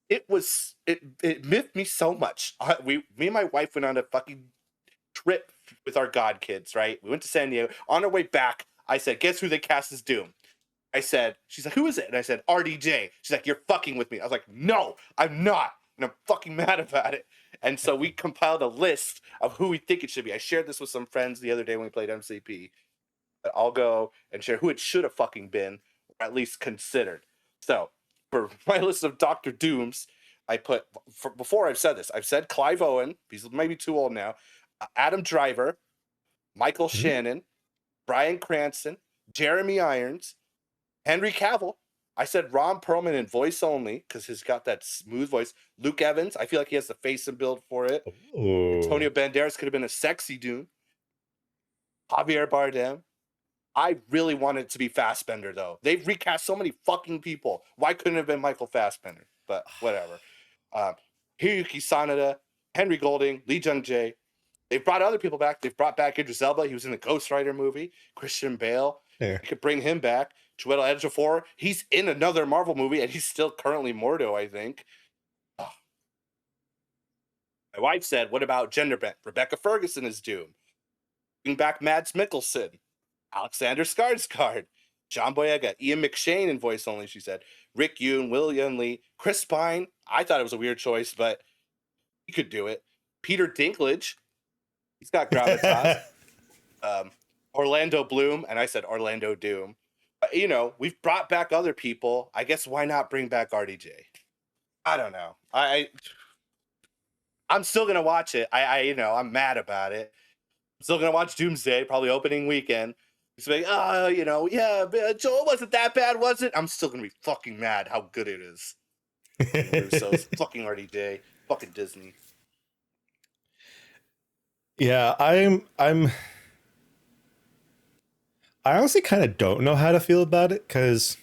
It miffed me so much. Me and my wife went on a fucking trip with our god kids. Right, we went to San Diego. On our way back, I said, "Guess who they cast as Doom?" I said, she's like, who is it? And I said, RDJ. She's like, you're fucking with me. I was like, no, I'm not. And I'm fucking mad about it. And so we compiled a list of who we think it should be. I shared this with some friends the other day when we played MCP. But I'll go and share who it should have fucking been, or at least considered. So for my list of Doctor Dooms, I put, before I've said this, I've said Clive Owen. He's maybe too old now. Adam Driver, Michael Mhm. Shannon, Bryan Cranston, Jeremy Irons, Henry Cavill. I said Ron Perlman in voice only because he's got that smooth voice. Luke Evans, I feel like he has the face and build for it. Oh. Antonio Banderas could have been a sexy Dune. Javier Bardem. I really wanted it to be Fassbender though. They've recast so many fucking people. Why couldn't it have been Michael Fassbender? But whatever. Hiroyuki Sanada, Henry Golding, Lee Jung Jae. They've brought other people back. They've brought back Idris Elba. He was in the Ghost Rider movie. Christian Bale. Yeah. You could bring him back. Chiwetel Ejiofor. He's in another Marvel movie, and he's still currently Mordo, I think. Oh. My wife said, what about gender bent? Rebecca Ferguson is Doom. Bring back Mads Mikkelsen. Alexander Skarsgård. John Boyega. Ian McShane in voice only, she said. Rick Yoon, William Lee. Chris Pine. I thought it was a weird choice, but he could do it. Peter Dinklage. He's got gravitas. Orlando Bloom, and I said Orlando Doom. We've brought back other people. I guess why not bring back RDJ? I don't know. I'm still gonna watch it. I'm mad about it. I'm still gonna watch Doomsday, probably opening weekend. It's like, yeah, Joel wasn't that bad, was it? I'm still gonna be fucking mad how good it is. Fucking Russo's, fucking RDJ, fucking Disney. Yeah, I honestly kind of don't know how to feel about it because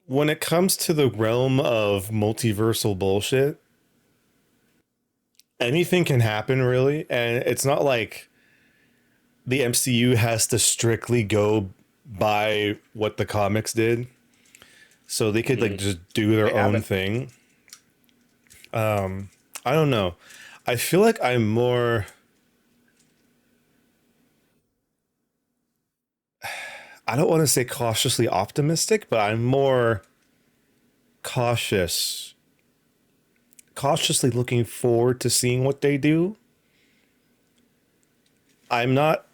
when it comes to the realm of multiversal bullshit, anything can happen really, and it's not like the MCU has to strictly go by what the comics did. So they could like just do They their own haven't. thing. I don't know. I feel like I'm more I don't want to say cautiously optimistic, but I'm more cautious cautiously looking forward to seeing what they do. I'm not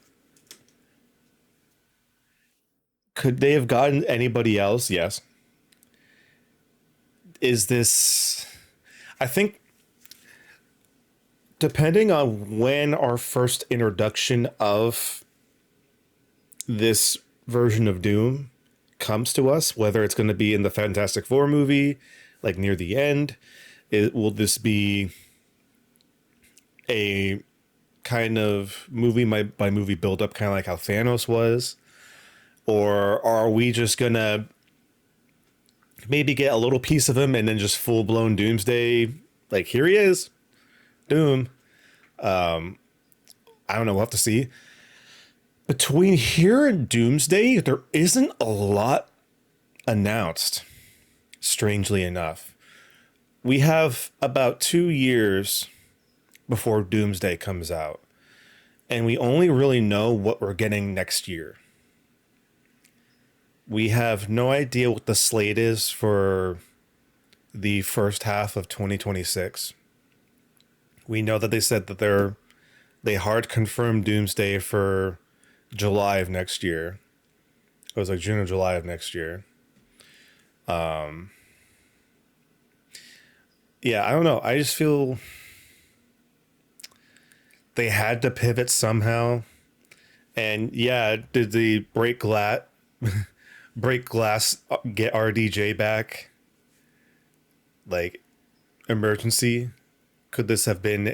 could they have gotten anybody else? Yes. Is this I think depending on when our first introduction of this version of Doom comes to us, whether it's going to be in the Fantastic Four movie, like near the end, will this be a kind of movie by movie build up, kind of like how Thanos was? Or are we just going to maybe get a little piece of him and then just full blown Doomsday? Like, here he is, Doom. I don't know. We'll have to see. Between here and Doomsday, there isn't a lot announced, strangely enough. We have about 2 years before Doomsday comes out, and we only really know what we're getting next year. We have no idea what the slate is for the first half of 2026. We know that they said that they hard confirmed Doomsday for July of next year. It was like June or July of next year. yeah, I don't know. I just feel they had to pivot somehow. And yeah, did the break glass get RDJ back? Like emergency? Could this have been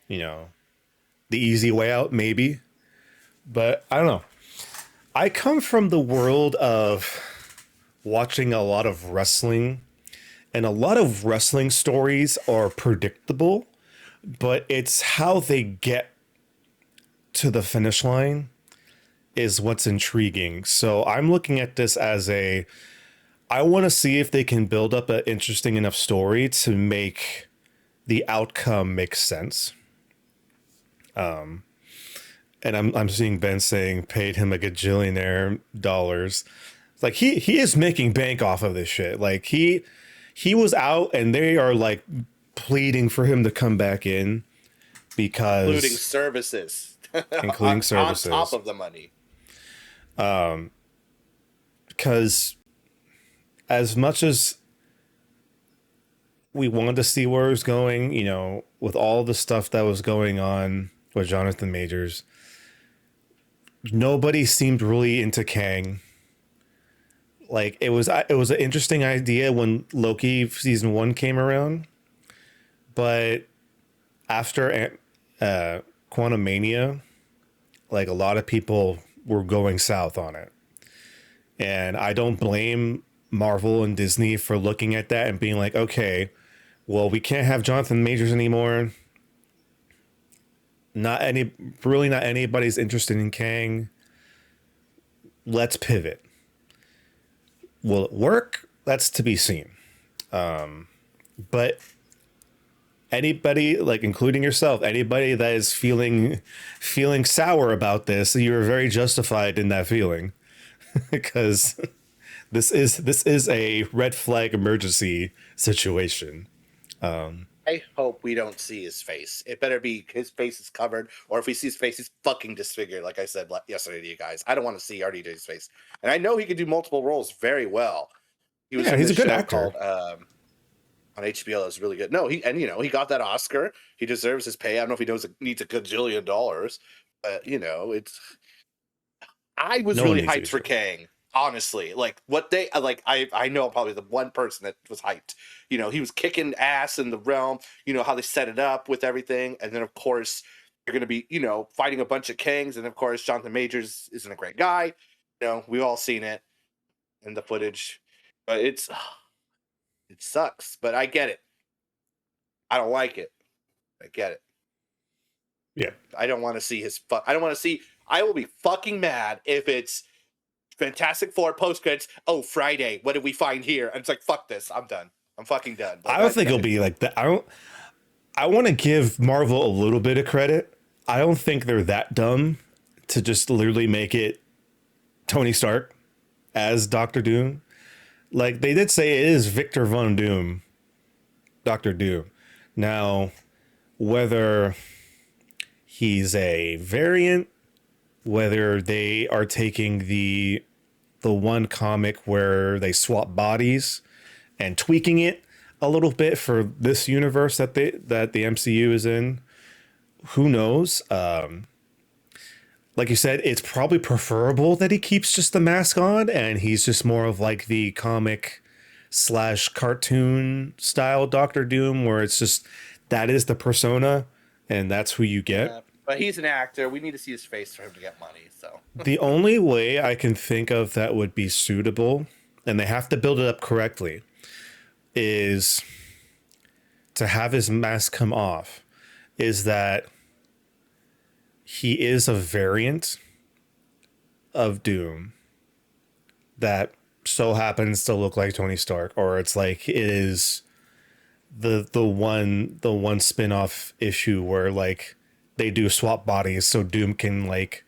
you know, the easy way out? Maybe. But I don't know. I come from the world of watching a lot of wrestling, and a lot of wrestling stories are predictable, but it's how they get to the finish line is what's intriguing. So I'm looking at this as I want to see if they can build up an interesting enough story to make the outcome make sense. And I'm seeing Ben saying paid him a gajillionaire dollars. Like he is making bank off of this shit. Like he was out and they are like pleading for him to come back in Including because services. including On top services. of the money. Because as much as we wanted to see where it was going, with all the stuff that was going on with Jonathan Majors, nobody seemed really into Kang. Like it was an interesting idea when Loki season 1 came around, but after Quantum Mania, like a lot of people were going south on it. And I don't blame Marvel and Disney for looking at that and being like, okay, well, we can't have Jonathan Majors anymore. Really not anybody's interested in Kang. Let's pivot. Will it work? That's to be seen. But anybody, like including yourself, anybody that is feeling sour about this, you're very justified in that feeling because this is a red flag emergency situation. I hope we don't see his face. It better be his face is covered, or if we see his face, he's fucking disfigured. Like I said yesterday to you guys, I don't want to see RDJ's face. And I know he could do multiple roles very well. He was Yeah, in he's a this good show actor. called on HBO. That was really good. No, he got that Oscar. He deserves his pay. I don't know if he needs a gajillion dollars, but it's. I was No one really needs hyped for to. Kang. Honestly, like what they like, I know I'm probably the one person that was hyped. He was kicking ass in the realm. You know how they set it up with everything, and then of course you're gonna be fighting a bunch of Kangs, and of course Jonathan Majors isn't a great guy. We've all seen it in the footage, but it sucks. But I get it. I don't like it. I get it. Yeah. I don't want to see his. I don't want to see. I will be fucking mad if it's Fantastic Four post credits. Oh, Friday. What did we find here? And it's like, fuck this. I'm done. I'm fucking done. I don't think it'll be like that. I want to give Marvel a little bit of credit. I don't think they're that dumb to just literally make it Tony Stark as Doctor Doom. Like they did say it is Victor Von Doom, Doctor Doom. Now, whether he's a variant, whether they are taking the one comic where they swap bodies and tweaking it a little bit for this universe that the MCU is in, who knows? Like you said, it's probably preferable that he keeps just the mask on and he's just more of like the comic / cartoon style Doctor Doom, where it's just that is the persona and that's who you get. But he's an actor. We need to see his face for him to get money. So The only way I can think of that would be suitable, and they have to build it up correctly, is to have his mask come off, is that he is a variant of Doom that so happens to look like Tony Stark, or it's like it is the one spin-off issue where like they do swap bodies so Doom can like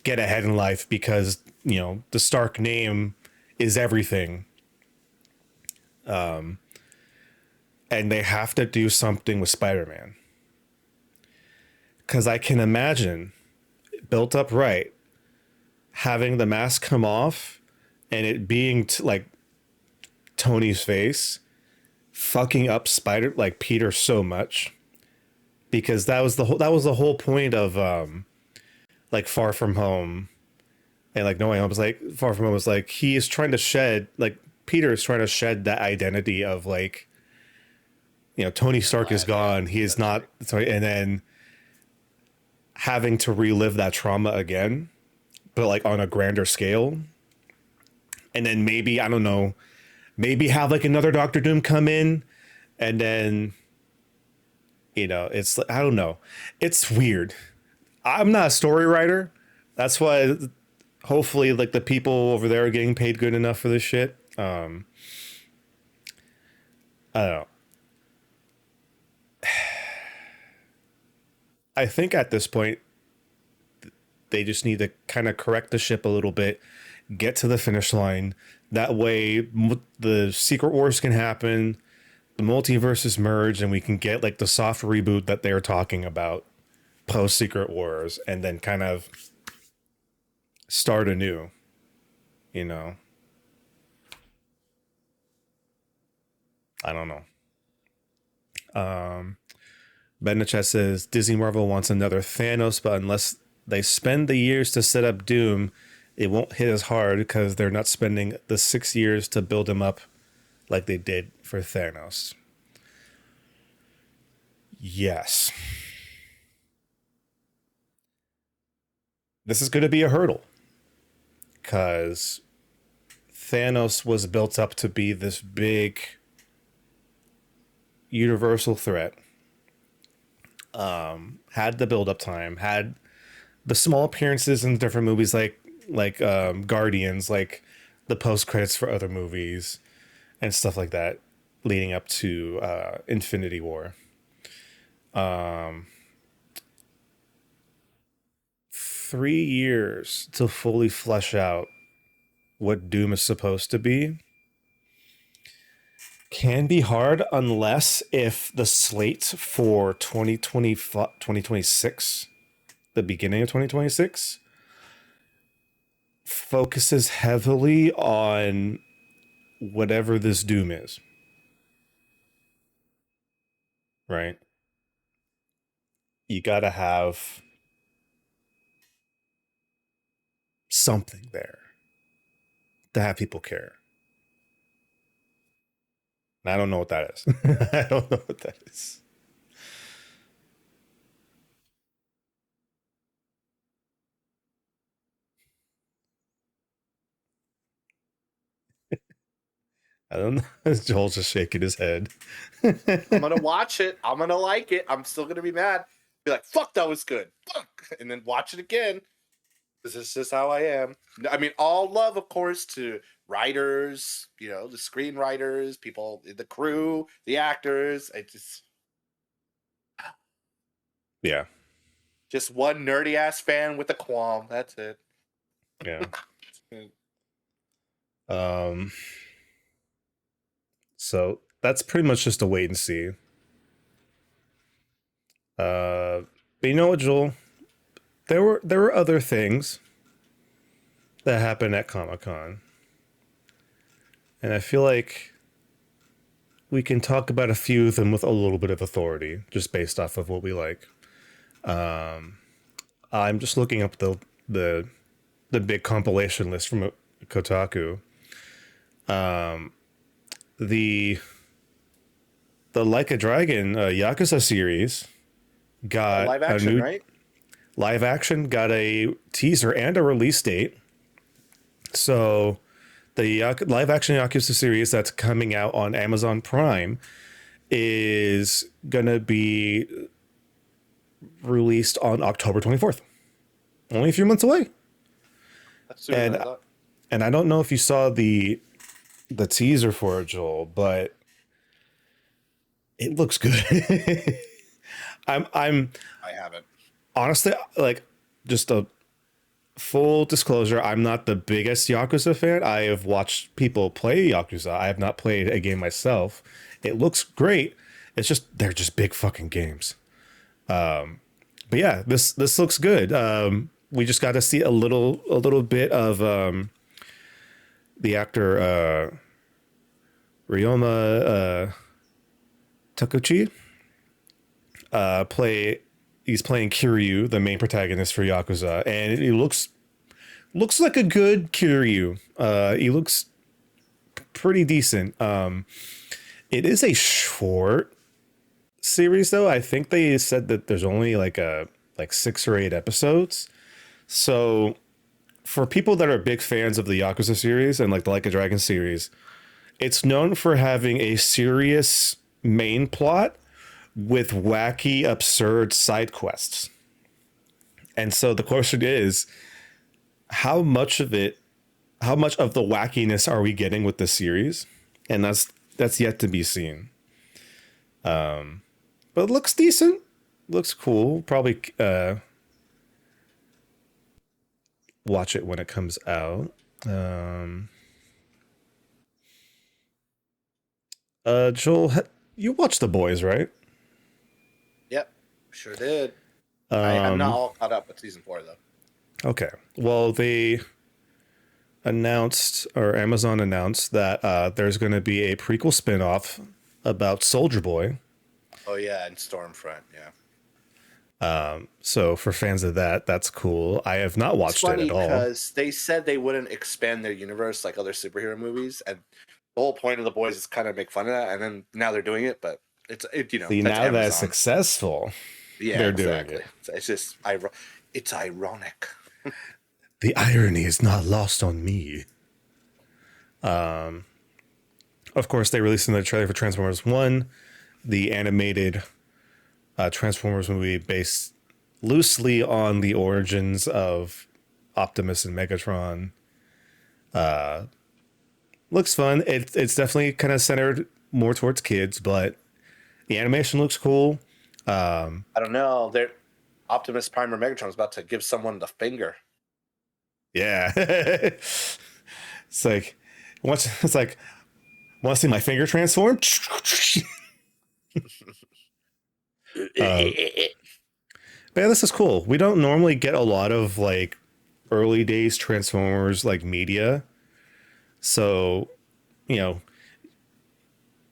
get ahead in life because the Stark name is everything. And they have to do something with Spider-Man, because I can imagine, built up right, having the mask come off and it being like Tony's face fucking up Spider like Peter so much, because that was the whole point of like Far From Home, and like No Way Home was like Far From Home was like he is trying to shed, like Peter is trying to shed that identity of like, Tony Stark is gone, he is not sorry, and then having to relive that trauma again, but like on a grander scale. And then maybe, I don't know, maybe have like another Doctor Doom come in, and then it's like, I don't know, it's weird. I'm not a story writer. That's why hopefully like the people over there are getting paid good enough for this shit. I don't know. I think at this point they just need to kind of correct the ship a little bit, get to the finish line. That way the Secret Wars can happen, the multiverses merge, and we can get like the soft reboot that they're talking about post Secret Wars, and then kind of start anew, you know. I don't know. Ben in the chat says Disney Marvel wants another Thanos, but unless they spend the years to set up Doom, it won't hit as hard because they're not spending the 6 years to build him up like they did for Thanos. Yes. This is going to be a hurdle because Thanos was built up to be this big universal threat. Had the build up time, had the small appearances in different movies like Guardians, like the post credits for other movies and stuff like that leading up to Infinity War. 3 years to fully flesh out what Doom is supposed to be can be hard, unless if the slate for 2026, the beginning of 2026, focuses heavily on whatever this Doom is. Right? You gotta have something there to have people care. I don't know what that is. I don't know what that is. I don't know. Joel's just shaking his head. I'm gonna watch it. I'm gonna like it. I'm still gonna be mad. Be like, fuck, that was good. Fuck. And then watch it again. This is just how I am. I mean, all love, of course, to writers, the screenwriters, people, the crew, the actors. Yeah. Just one nerdy ass fan with a qualm. That's it. Yeah. So that's pretty much just a wait and see. But you know what, Joel? There were other things that happened at Comic-Con, and I feel like we can talk about a few of them with a little bit of authority, just based off of what we like. I'm just looking up the big compilation list from Kotaku. The Like a Dragon Yakuza series got live action, a new right? live action, got a teaser and a release date. So the live action Yakuza series that's coming out on Amazon Prime is gonna be released on October 24th. Only a few months away. That's sooner than I thought. And I don't know if you saw the teaser for it, Joel, but it looks good. I haven't. honestly, like, just a full disclosure, I'm not the biggest Yakuza fan. I have watched people play Yakuza. I have not played a game myself. It looks great. It's just they're just big fucking games. But yeah, this looks good. We just got to see a little bit of the actor Ryoma Takuchi. He's playing Kiryu, the main protagonist for Yakuza, and he looks like a good Kiryu. He looks pretty decent. It is a short series though. I think they said that there's only like 6 or 8 episodes. So for people that are big fans of the Yakuza series and like the Like a Dragon series, it's known for having a serious main plot with wacky, absurd side quests. And so the question is, how much of the wackiness are we getting with this series? And that's yet to be seen. But it looks decent. Looks cool. Probably watch it when it comes out. Joel, you watched The Boys, right? Yep, sure did. I'm not all caught up with season 4 though. Okay. Well, they announced, or Amazon announced, that there's going to be a prequel spinoff about Soldier Boy. Oh yeah, and Stormfront, yeah. So for fans of that, that's cool. I have not watched it at all. Because they said they wouldn't expand their universe like other superhero movies, and the whole point of The Boys is kind of make fun of that, and then now they're doing it, but See, now Amazon. That's successful. Yeah, they're exactly. doing it. It's just it's ironic. The irony is not lost on me. Of course, they released another trailer for Transformers 1, the animated Transformers movie based loosely on the origins of Optimus and Megatron. Looks fun. It's definitely kind of centered more towards kids, but the animation looks cool. I don't know. Optimus Prime or Megatron is about to give someone the finger. Yeah. It's like, want to see my finger transform? But yeah, this is cool. We don't normally get a lot of like early days Transformers like media. So,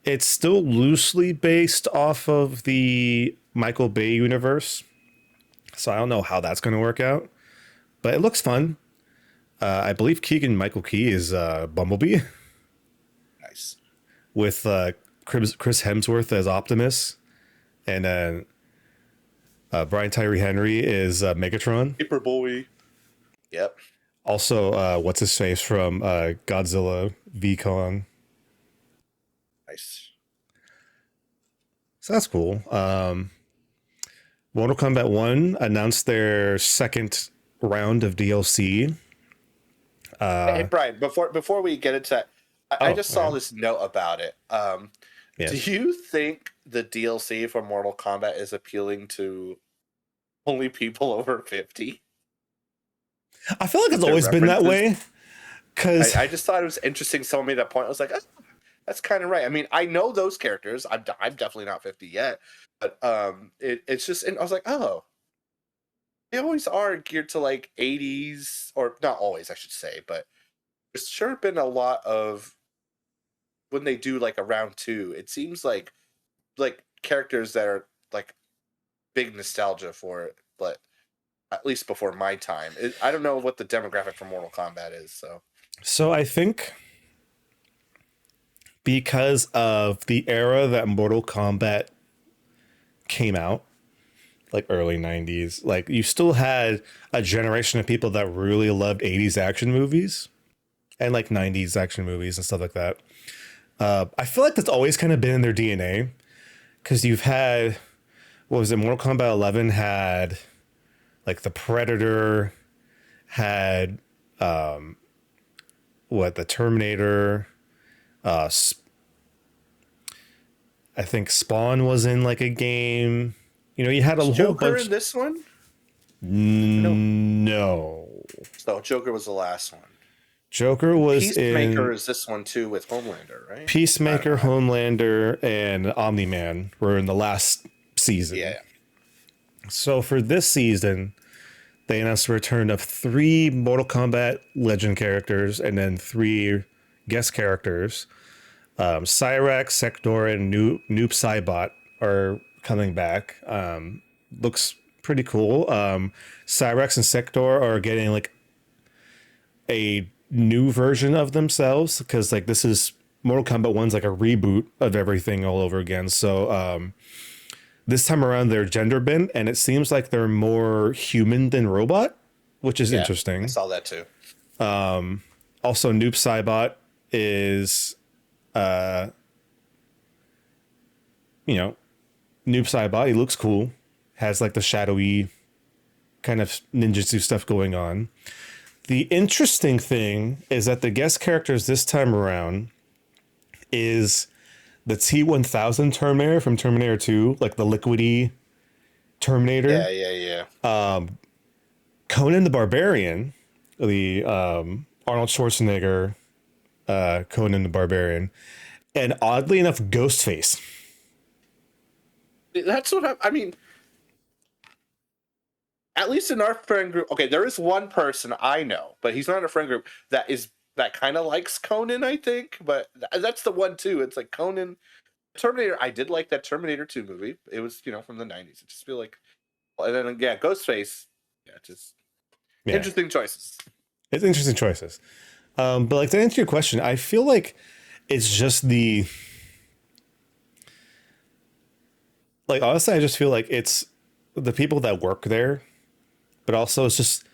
it's still loosely based off of the Michael Bay universe. So I don't know how that's going to work out, but it looks fun. I believe Keegan Michael Key is Bumblebee. Nice. With Chris Hemsworth as Optimus. And then Brian Tyree Henry is Megatron. Paper Boy. Yep. Also, what's his face from Godzilla v Kong. Nice. So that's cool. Mortal Kombat 1 announced their second round of DLC. Hey Brian, before we get into that, I just saw this note about it. Yes. Do you think the DLC for Mortal Kombat is appealing to only people over 50? I feel like it's always been that way. Because I just thought it was interesting. Someone made that point. I was like, oh, that's kind of right. I mean, I know those characters. I'm definitely not 50 yet, but it's just. And I was like, oh, they always are geared to like 80s, or not always, I should say, but there's sure been a lot of when they do like a round 2. It seems like characters that are like big nostalgia for it, but at least before my time. I don't know what the demographic for Mortal Kombat is, so I think because of the era that Mortal Kombat came out, like early 90s, like you still had a generation of people that really loved 80s action movies and like 90s action movies and stuff like that. I feel like that's always kind of been in their DNA, because you've had, what was it, Mortal Kombat 11 had like the Predator, had the Terminator, I think Spawn was in like a game. You had a whole Joker bunch. in this one? No. So Joker was the last one. Joker was Peacemaker in is this one too with Homelander, right? Peacemaker, Homelander, and Omni-Man were in the last season. Yeah. So for this season, they announced the return of 3 Mortal Kombat Legend characters and then 3 guest characters. Cyrax, Sector, and Noob Saibot are coming back. Looks pretty cool. Cyrex and Sector are getting like a new version of themselves because like this is Mortal Kombat 1's like a reboot of everything all over again. So this time around they're gender bent and it seems like they're more human than robot, which is Yeah, I interesting. saw that too. Also, Noob Saibot is you know, Noob Saibot. He looks cool. Has like the shadowy kind of ninjutsu stuff going on. The interesting thing is that the guest characters this time around is the T-1000 Terminator from Terminator 2, like the liquidy Yeah, Terminator. yeah, Conan the Barbarian, the Arnold Schwarzenegger Conan the Barbarian, and oddly enough, Ghostface. yeah. That's what I mean. At least in our friend group, okay, there is one person I know, but he's not in a friend group that kind of likes Conan, I think. But that's the one too. It's like Conan, Terminator. I did like that Terminator 2 movie. It was from the 90s. I just feel like, and then yeah, Ghostface. Yeah, just Yeah, interesting choices. it's interesting choices. But like to answer your question, I feel like it's just the like honestly, I just feel like it's the people that work there, but also it's just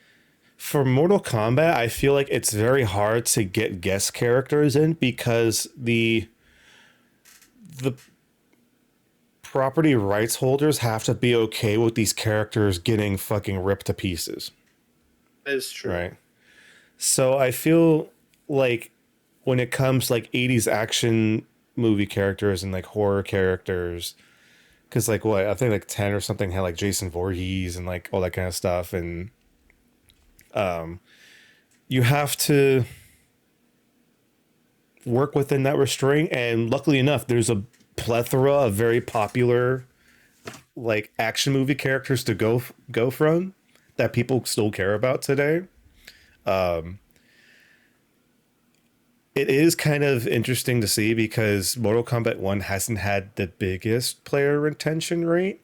for Mortal Kombat, I feel like it's very hard to get guest characters in because the property rights holders have to be okay with these characters getting fucking ripped to pieces, That is true. right? So I feel like when it comes like 80s action movie characters and like horror characters, because like what I think like 10 or something had like Jason Voorhees and like all that kind of stuff, and you have to work within that restraint. And luckily enough, there's a plethora of very popular like action movie characters to go from that people still care about today. It is kind of interesting to see because Mortal Kombat 1 hasn't had the biggest player retention rate.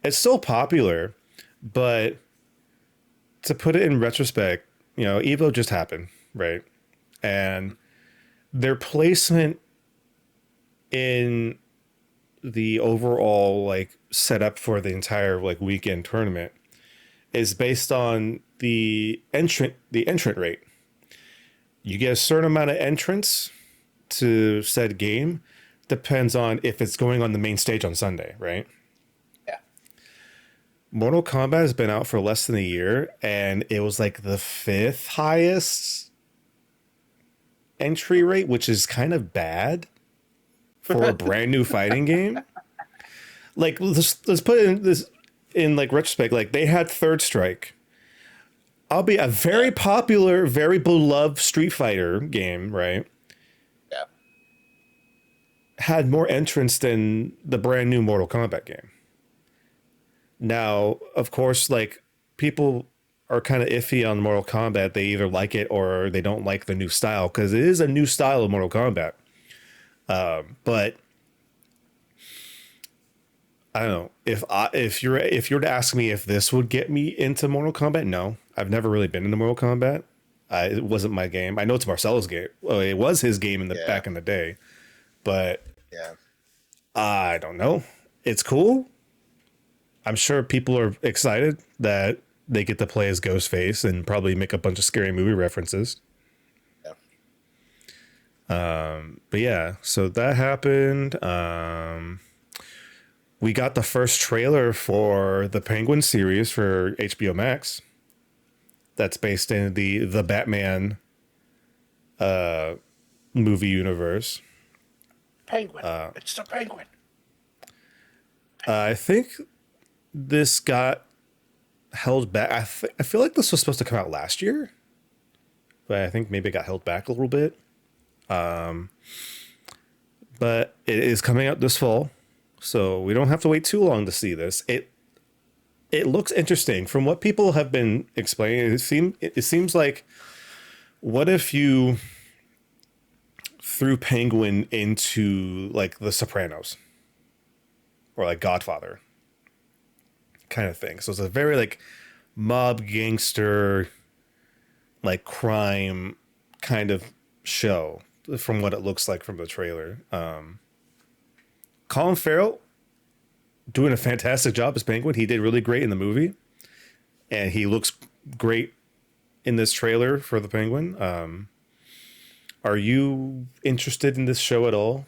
It's still popular, but to put it in retrospect, Evo just happened, right? And their placement in the overall like setup for the entire like weekend tournament is based on the entrant rate. You get a certain amount of entrants to said game. Depends on if it's going on the main stage on Sunday, right? Yeah. Mortal Kombat has been out for less than a year, and it was like the fifth highest entry rate, which is kind of bad for a brand new fighting game. Like let's put it in this in like retrospect. Like they had Third Strike, I'll be a very popular, very beloved Street Fighter game, right? Yeah. Had more entrants than the brand new Mortal Kombat game. Now, of course, like people are kind of iffy on Mortal Kombat. They either like it or they don't like the new style because it is a new style of Mortal Kombat. But I don't know if you're to ask me if this would get me into Mortal Kombat. No, I've never really been into Mortal Kombat. It wasn't my game. I know it's Marcelo's game. Well, it was his game in the Yeah. back in the day, but Yeah. I don't know. It's cool. I'm sure people are excited that they get to play as Ghostface and probably make a bunch of scary movie references. Yeah. But yeah, so that happened. We got the first trailer for the Penguin series for HBO Max. That's based in the Batman movie universe. Penguin. It's the penguin. I think this got held back. I feel like this was supposed to come out last year, but I think maybe it got held back a little bit. But it is coming out this fall, so we don't have to wait too long to see this. It looks interesting from what people have been explaining. It seems like what if you threw Penguin into like The Sopranos, or like Godfather kind of thing. So it's a very like mob gangster, like crime kind of show from what it looks like from the trailer. Colin Farrell doing a fantastic job as Penguin. He did really great in the movie, and he looks great in this trailer for the Penguin. Are you interested in this show at all?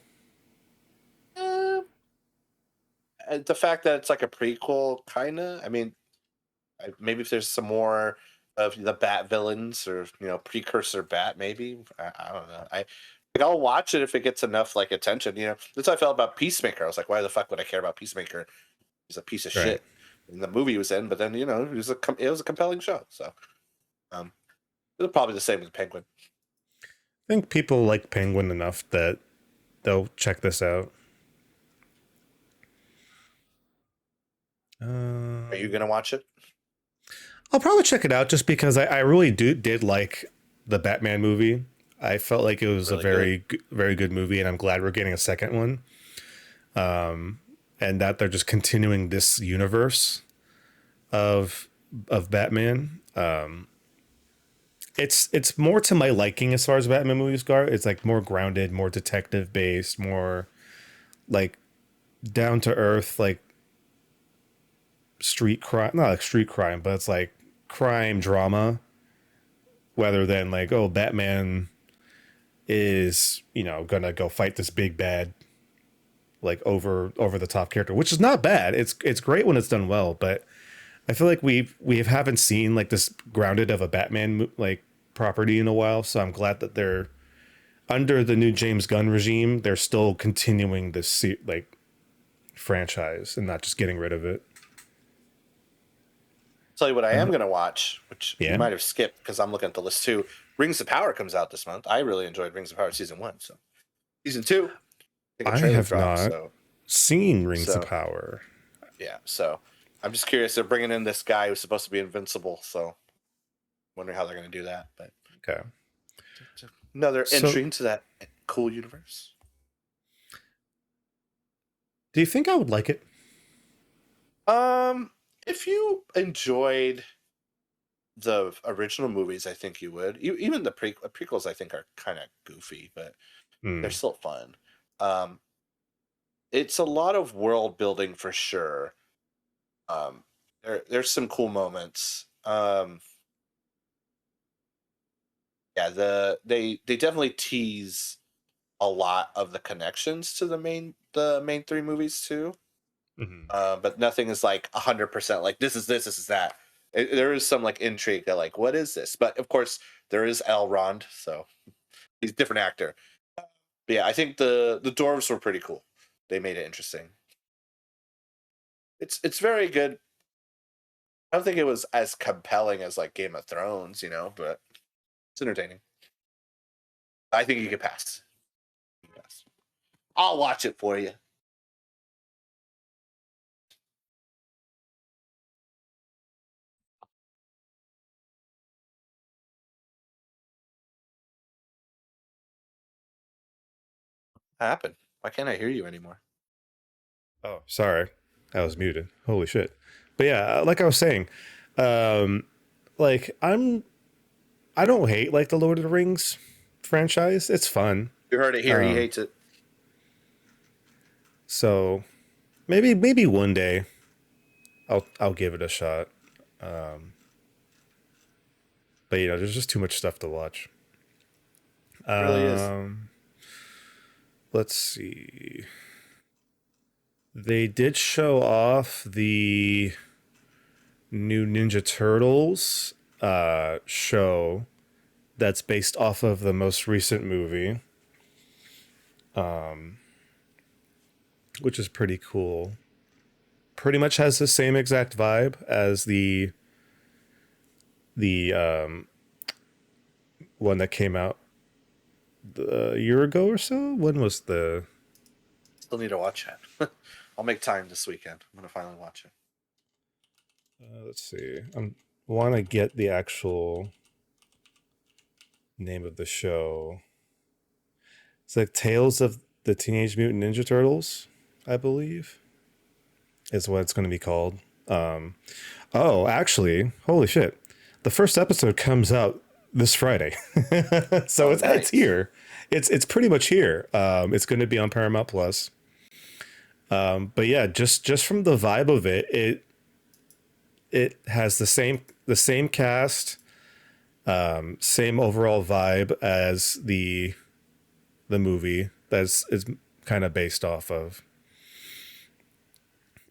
Uh, the fact that it's like a prequel, kind of. I mean, maybe if there's some more of the Bat villains or precursor Bat, maybe I don't know. I'll watch it if it gets enough like attention. That's how I felt about Peacemaker. I was like, why the fuck would I care about Peacemaker? He's a piece of Right. shit in the movie he was in, but then it was a compelling show. So um, it's probably the same with Penguin. I think people like Penguin enough that they'll check this out. Are you Um, gonna watch it? I'll probably check it out just because I really did like the Batman movie. I felt like it was a Really good. very good movie, and I'm glad we're getting a second one. And that they're just continuing this universe of Batman. It's more to my liking as far as Batman movies go. It's like more grounded, more detective based, more like down to earth, like street crime. Not like street crime, but it's like crime drama. Rather than like, oh, Batman is gonna go fight this big bad like over the top character, which is not bad. It's great when it's done well, but I feel like we haven't seen like this grounded of a Batman like property in a while. So I'm glad that they're under the new James Gunn regime. They're still continuing this like franchise and not just getting rid of it. Tell you what I am Uh, gonna watch, which you yeah, might have skipped because I'm looking at the list too. Rings of Power comes out this month. I really enjoyed Rings of Power season 1. So season 2, I think a I trailer have dropped. not So seen Rings of so Power. yeah. So I'm just curious. They're bringing in this guy who's supposed to be invincible. So wondering how they're gonna do that. But Okay, another so entry into that cool universe. do you think I would like it? Um, if you enjoyed the original movies, I think you would. Even the prequels, I think, are kind of goofy, but they're Hmm. still fun. Um, it's a lot of world building for sure. Um, there's some cool moments. Yeah, they definitely tease a lot of the connections to the main three movies too. Hmm. But nothing is like 100% like this is this is that. There is some like intrigue that like what is this? But of course there is Elrond, so he's a different actor. But yeah, I think the dwarves were pretty cool. They made it interesting. It's very good. I don't think it was as compelling as like Game of Thrones, but it's entertaining. I think you could pass. You can pass. I'll watch it for you. What happened? Why can't I hear you anymore? Oh, sorry, I was muted. Holy shit! But yeah, like I was saying, um, like I don't hate like the Lord of the Rings franchise. It's fun. You heard it here. He Um, hates it. so maybe one day I'll give it a shot. But there's just too much stuff to watch. It really is. Um, let's see. They did show off the new Ninja Turtles show that's based off of the most recent movie, which is pretty cool. Pretty much has the same exact vibe as the one that came out a year ago or so. When was the? Still need to watch it. I'll make time this weekend. I'm gonna finally watch it. Let's see. I want to get the actual name of the show. It's like Tales of the Teenage Mutant Ninja Turtles, I believe. is what it's going to be called. Oh, actually, holy shit! The first episode comes out this Friday, so Oh, it's nice. here. It's pretty much here. It's going to be on Paramount Plus. But yeah, just from the vibe of it, it has the same cast, same overall vibe as the movie that's is kind of based off of.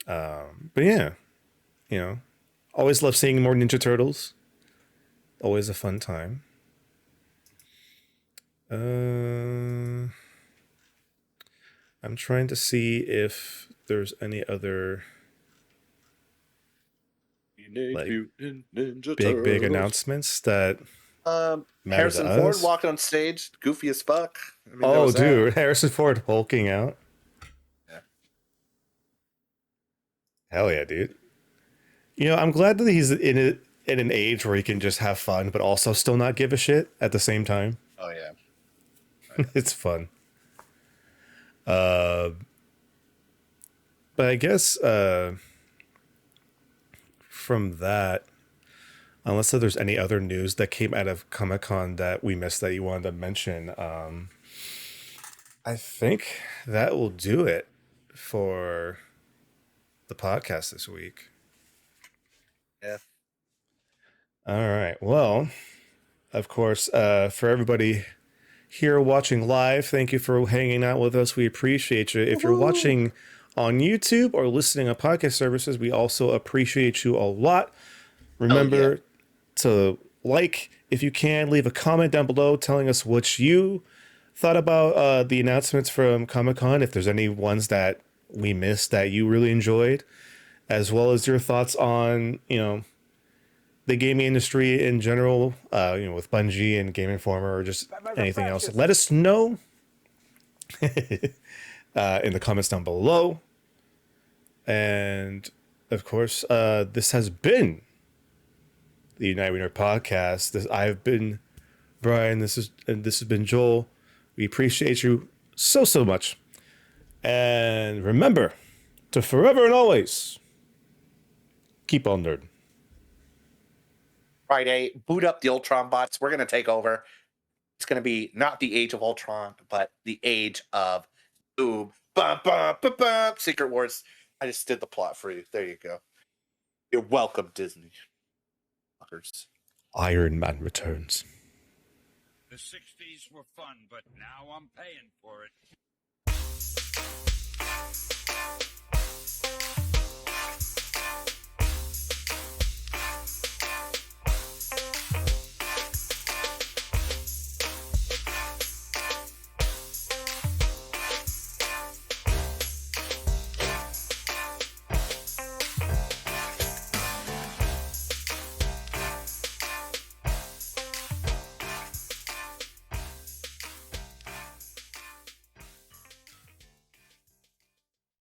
But yeah, you know, always love seeing more Ninja Turtles. Always a fun time. I'm trying to see if there's any other Teenage like Mutant Ninja big Turtles. announcements that matter to Harrison Ford us. walked on stage, goofy as fuck. I mean, there Oh, was that. dude, Harrison Ford hulking out. Yeah. Hell yeah, dude. I'm glad that he's in an age where he can just have fun, but also still not give a shit at the same time. Oh yeah. It's fun. But I guess from that, unless there's any other news that came out of Comic Con that we missed that you wanted to mention, I think that will do it for the podcast this week. Yeah. All right. Well, of course, for everybody here watching live, thank you for hanging out with us. We appreciate you. If you're Woohoo! watching on YouTube or listening on podcast services, we also appreciate you a lot. Hell yeah. Remember to like, if you can, leave a comment down below telling us what you thought about the announcements from Comic-Con, if there's any ones that we missed that you really enjoyed, as well as your thoughts on, the gaming industry in general, with Bungie and Game Informer or just anything else. Let us know in the comments down below. And of course, this has been the United Winner podcast. I've been Brian. This has been Joel. We appreciate you so much. And remember to forever and always keep on nerding. Friday, boot up the Ultron bots. We're gonna take over. It's gonna be not the age of Ultron, but the age of Boom. Bum, bum, bum, bum. Secret Wars. I just did the plot for you. There you go. You're welcome, Disney. Fuckers. Iron Man returns. The 60s were fun, but now I'm paying for it.